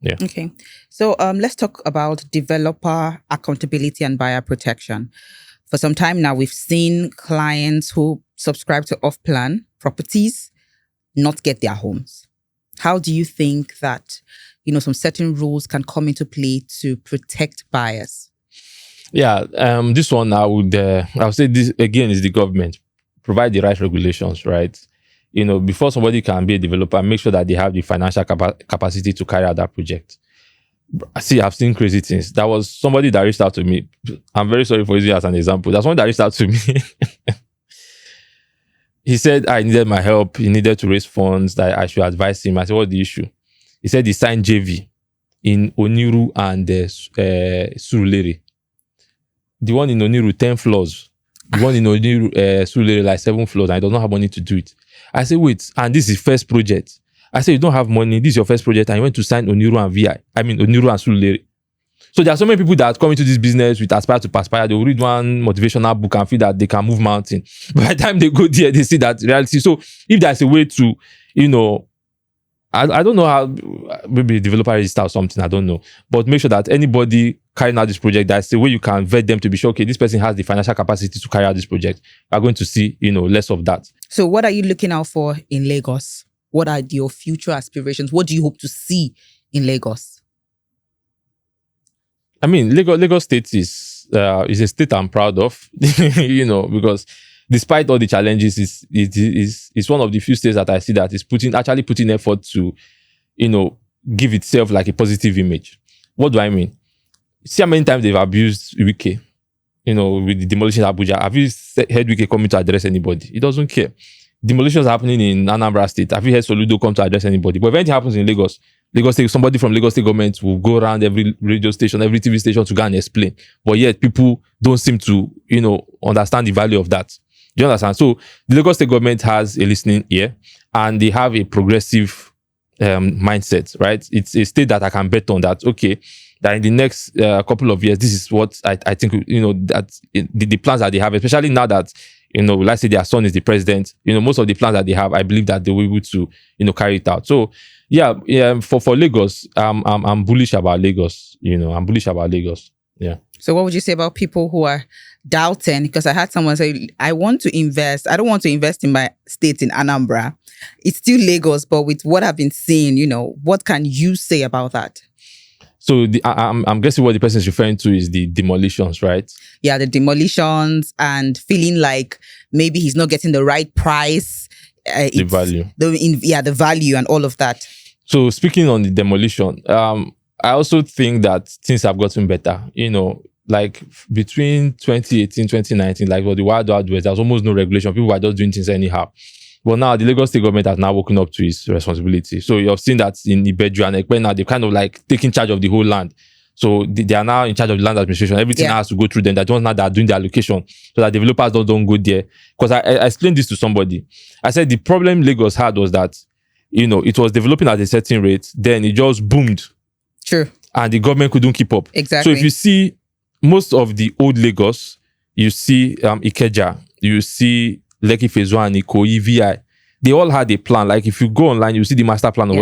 Yeah. Okay. So let's talk about developer accountability and buyer protection. For some time now, we've seen clients who subscribe to off-plan properties not get their homes. How do you think that, some certain rules can come into play to protect buyers? Yeah. This one I would say this again is the government. Provide the right regulations, right? Before somebody can be a developer, make sure that they have the financial capacity to carry out that project. See, I've seen crazy things. That was somebody that reached out to me. I'm very sorry for using it as an example. That's one that reached out to me. he said I needed my help. He needed to raise funds, that I should advise him. I said, what's the issue? He said he signed JV in Oniru and Surulere. The one in Oniru, 10 floors. The one in Oniru, Surulere, like 7 floors. And I don't have money to do it. I said, wait, and this is first project. I said, you don't have money. This is your first project. And you went to sign Oniru and Oniru and Surulere. So there are so many people that come into this business with aspire to perspire. They will read one motivational book and feel that they can move mountain. By the time they go there, they see that reality. So if there's a way to, I don't know how, maybe developer register or something, I don't know. But make sure that anybody carrying out this project, that's the way you can vet them to be sure, okay, this person has the financial capacity to carry out this project. We're going to see, less of that. So what are you looking out for in Lagos? What are your future aspirations? What do you hope to see in Lagos? I mean, Lagos State is a state I'm proud of, because despite all the challenges, it's one of the few states that I see that is actually putting effort to, give itself like a positive image. What do I mean? See how many times they've abused Wike, with the demolition in Abuja. Have you heard Wike coming to address anybody? He doesn't care. Demolitions happening in Anambra State. Have you heard Soludo come to address anybody? But if anything happens in Lagos State, somebody from Lagos State government will go around every radio station, every TV station to go and explain. But yet people don't seem to, understand the value of that. Do you understand? So the Lagos State government has a listening ear and they have a progressive mindset, right? It's a state that I can bet on that, okay, that in the next couple of years, this is what I think, that the plans that they have, especially now that, let's say their son is the president, most of the plans that they have, I believe that they will be able to, carry it out. So yeah, for Lagos, I'm bullish about Lagos, I'm bullish about Lagos. Yeah. So what would you say about people who are doubting? Because I had someone say, I want to invest. I don't want to invest in my state in Anambra. It's still Lagos, but with what I've been seeing, what can you say about that? So I'm guessing what the person is referring to is the demolitions, right? Yeah, the demolitions and feeling like maybe he's not getting the right price. The value. The value and all of that. So speaking on the demolition, I also think that things have gotten better. Like between 2018, 2019, like for the Wild West, there's almost no regulation. People were just doing things anyhow. But now the Lagos State government has now woken up to its responsibility. So you've seen that in Ibeju and Ekpe now, they've kind of like taking charge of the whole land. So they are now in charge of the land administration. Everything has to go through them. They're just now that are doing the allocation so that developers don't go there. Because I explained this to somebody. I said the problem Lagos had was that, it was developing at a certain rate. Then it just boomed. Sure. And the government couldn't keep up. Exactly. So if you see most of the old Lagos, you see Ikeja, you see Lekki Phase 1, Ikoyi, VI. They all had a plan. Like if you go online, you see the master plan of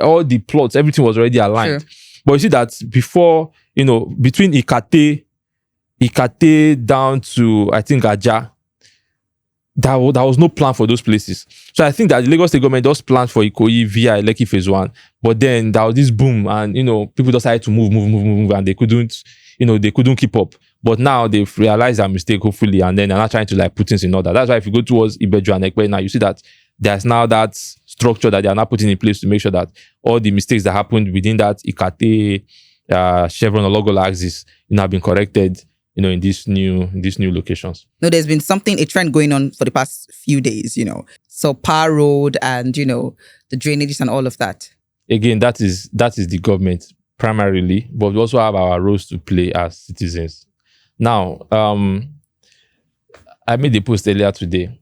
all the plots, everything was already aligned. Sure. But you see that before, between Ikate down to, I think, Aja, there was no plan for those places. So I think that the Lagos State government just planned for Ikoyi, VI, Lekki Phase 1. But then there was this boom and, people decided to move and they couldn't keep up. But now they've realized their mistake, hopefully, and then they're not trying to put things in order. That's why if you go towards Ibeju and Ekpe now, you see that there's now that structure that they are now putting in place to make sure that all the mistakes that happened within that Ikate, Chevron or Logo axis, have been corrected, in these new locations. No, there's been a trend going on for the past few days, So Power Road and, the drainages and all of that. Again, that is the government primarily, but we also have our roles to play as citizens. Now, I made a post earlier today,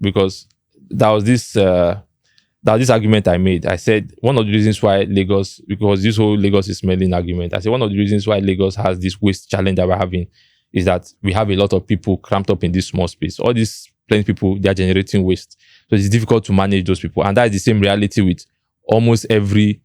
because there was this argument I made. I said one of the reasons why Lagos, because this whole Lagos is smelling argument, I said one of the reasons why Lagos has this waste challenge that we're having is that we have a lot of people cramped up in this small space. All these plenty people, they are generating waste. So it's difficult to manage those people. And that is the same reality with almost every,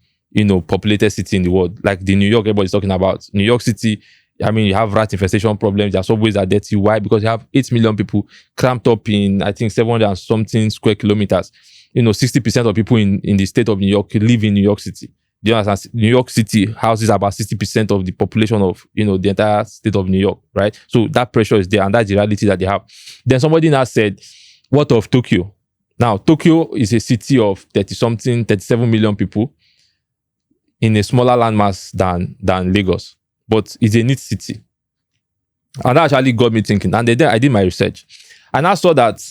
populated city in the world. Like the New York, everybody's talking about. New York City, you have rat infestation problems. Their subways are dirty. Why? Because you have 8 million people cramped up in, I think, 700 and something square kilometers. 60% of people in the state of New York live in New York City. Do you understand? New York City houses about 60% of the population of, the entire state of New York, right? So that pressure is there and that's the reality that they have. Then somebody now said, what of Tokyo? Now, Tokyo is a city of 37 million people in a smaller landmass than Lagos. But it's a neat city. And that actually got me thinking. And then I did my research. And I saw that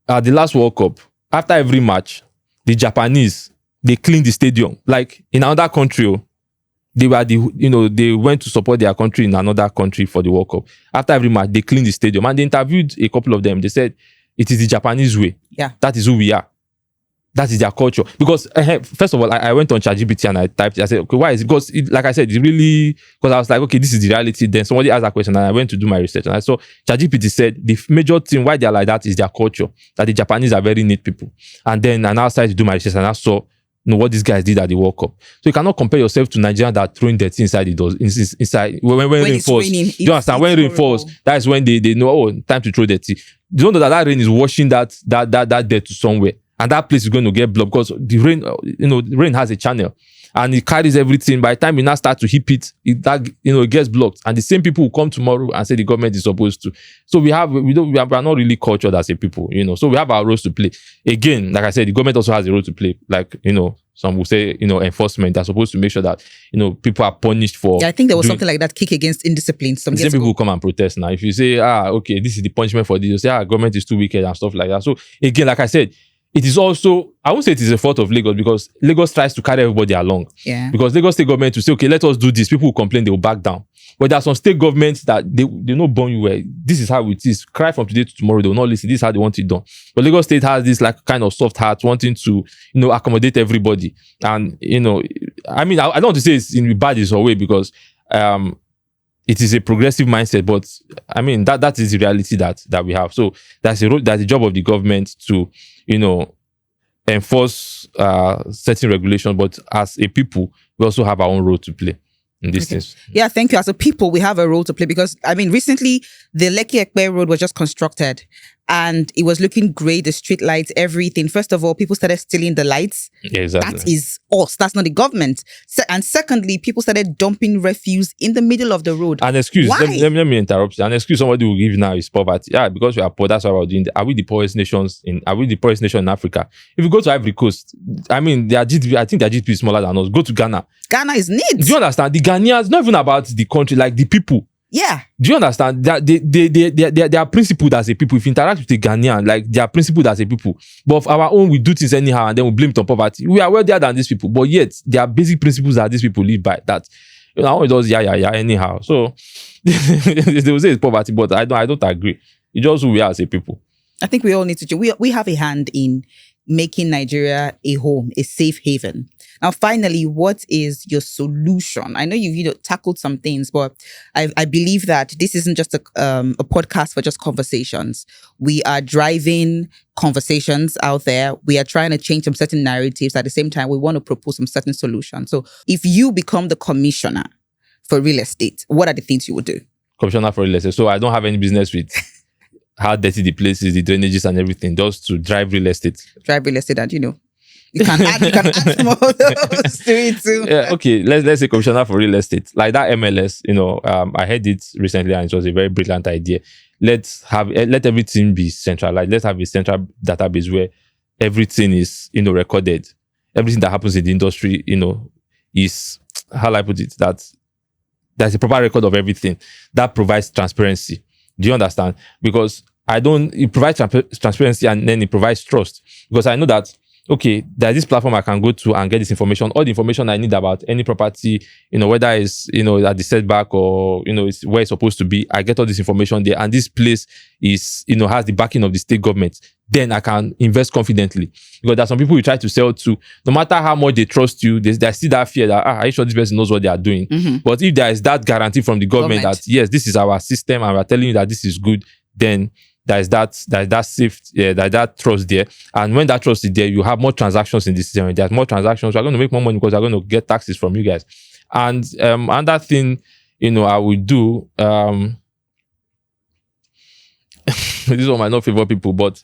at the last World Cup, after every match, the Japanese, they clean the stadium. Like in another country, they went to support their country in another country for the World Cup. After every match, they clean the stadium. And they interviewed a couple of them. They said, it is the Japanese way. Yeah. That is who we are. That is their culture. Because first of all, I went on ChatGPT and I typed it. I said, okay, why is it? Because like I said, it's really, because I was like, okay, this is the reality. Then somebody asked that question and I went to do my research and I saw ChatGPT said the major thing why they're like that is their culture. That the Japanese are very neat people. And then I started to do my research and I saw what these guys did at the World Cup. So you cannot compare yourself to Nigeria that throwing dirty inside the doors, inside when rain falls. Do you understand? When rain falls, that is when they know, oh, time to throw dirty. You don't know that rain is washing that dirt to somewhere. And that place is going to get blocked because the rain, the rain has a channel and it carries everything. By the time you now start to heap it, it gets blocked. And the same people will come tomorrow and say the government is supposed to. So we are not really cultured as a people, So we have our roles to play. Again, like I said, the government also has a role to play. Like, some will say, enforcement. They're supposed to make sure that, people are punished for. Yeah, I think there was something like that, kick against indiscipline. Some people will come and protest now. If you say, okay, this is the punishment for this, you say, government is too wicked and stuff like that. So again, like I said, it is also, I won't say it is a fault of Lagos because Lagos tries to carry everybody along. Yeah. Because Lagos state government will say, okay, let us do this. People will complain, they will back down. But there are some state governments that they not born you where this is how it is. Cry from today to tomorrow, they will not listen. This is how they want it done. But Lagos state has this like kind of soft heart, wanting to, accommodate everybody. And, I mean, I don't want to say it's in bad way because it is a progressive mindset, but I mean that is the reality that we have. So that's the job of the government to enforce certain regulations, but as a people, we also have our own role to play in these things. Yeah, thank you. As a people, we have a role to play because I mean, recently the Lekki Road was just constructed. And it was looking great, the street lights, everything. First of all, people started stealing the lights. Yeah, exactly. That is us. That's not the government. And secondly, people started dumping refuse in the middle of the road. An excuse. Why? Let me interrupt you. An excuse somebody will give now is poverty. Yeah, because we are poor. That's why we're doing. Are we the poorest nation in Africa? If you go to Ivory Coast, I mean, their GDP, I think their GDP is smaller than us. Go to Ghana. Ghana is neat. Do you understand? The Ghanaians, not even about the country, like the people. Yeah. Do you understand that they are principled as a people? If you interact with a Ghanaian, like they are principled as a people. But of our own, we do things anyhow and then we blame it on poverty. We are wealthier than these people, but yet their basic principles that these people live by. That it does anyhow. So they will say it's poverty, but I don't agree. It's just who we are as a people. I think we all need to. We have a hand in making Nigeria a home, a safe haven. Now, finally, what is your solution? I know you've tackled some things, but I believe that this isn't just a podcast for just conversations. We are driving conversations out there. We are trying to change some certain narratives. At the same time, we want to propose some certain solutions. So if you become the commissioner for real estate, what are the things you would do? Commissioner for real estate. So I don't have any business with how dirty the places, the drainages and everything, just to drive real estate. Drive real estate and, you can add more of those to it too. Yeah, okay. Let's say commissioner for real estate. Like that MLS, I heard it recently and it was a very brilliant idea. Let everything be centralized. Let's have a central database where everything is, recorded. Everything that happens in the industry, is, how I put it, that there's a proper record of everything. That provides transparency. Do you understand? Because it provides transparency and then it provides trust. Because I know that, okay, there's this platform I can go to and get this information, all the information I need about any property, whether it's, at the setback or, it's where it's supposed to be. I get all this information there. And this place is, has the backing of the state government. Then I can invest confidently. Because there's some people you try to sell to, no matter how much they trust you, there's still that fear that, are you sure this person knows what they are doing? Mm-hmm. But if there is that guarantee from the government that, yes, this is our system and we're telling you that this is good, then there's that trust there. And when that trust is there, you have more transactions in the system. When there's more transactions, we're going to make more money because we're going to get taxes from you guys. And another thing, I would do, this one might not favor people, but,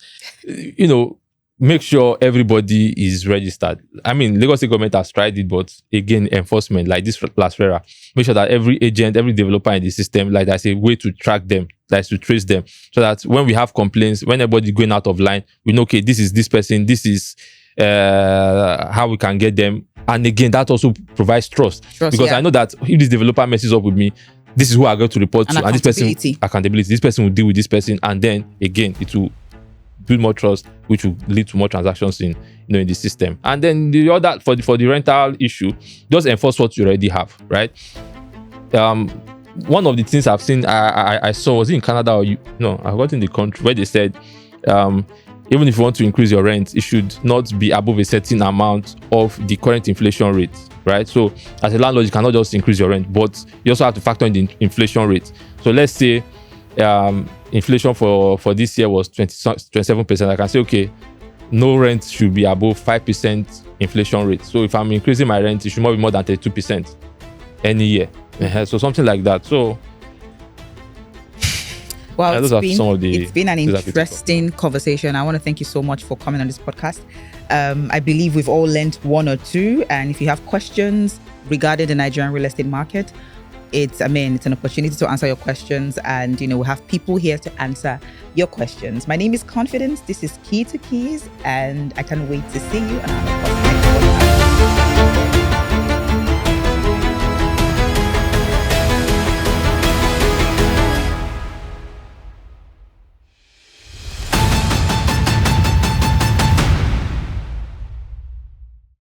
make sure everybody is registered. I mean, Lagos State government has tried it, but again, enforcement, like this last era, make sure that every agent, every developer in the system, like there's a way to track them, like to trace them, so that when we have complaints, when everybody going out of line, we know, okay, this is this person, this is how we can get them. And again, that also provides trust because I know that if this developer messes up with me, this is who I got to report to, and this person accountability. This person will deal with this person, and then again, it will build more trust, which will lead to more transactions in in the system. And then the other for the rental issue, just enforce what you already have, right? One of the things I've seen, I saw, was it in Canada or I got in the country, where they said, even if you want to increase your rent, it should not be above a certain amount of the current inflation rate, right? So as a landlord, you cannot just increase your rent, but you also have to factor in the inflation rate. So let's say inflation for this year was 27%. I can say, okay, no rent should be above 5% inflation rate. So if I'm increasing my rent, it should not be more than 32% any year. So something like that. So well, it's been an interesting conversation. I want to thank you so much for coming on this podcast. I believe we've all learned one or two. And if you have questions regarding the Nigerian real estate market, it's an opportunity to answer your questions. And, we have people here to answer your questions. My name is Confidence. This is Key to Keys. And I can't wait to see you on our podcast.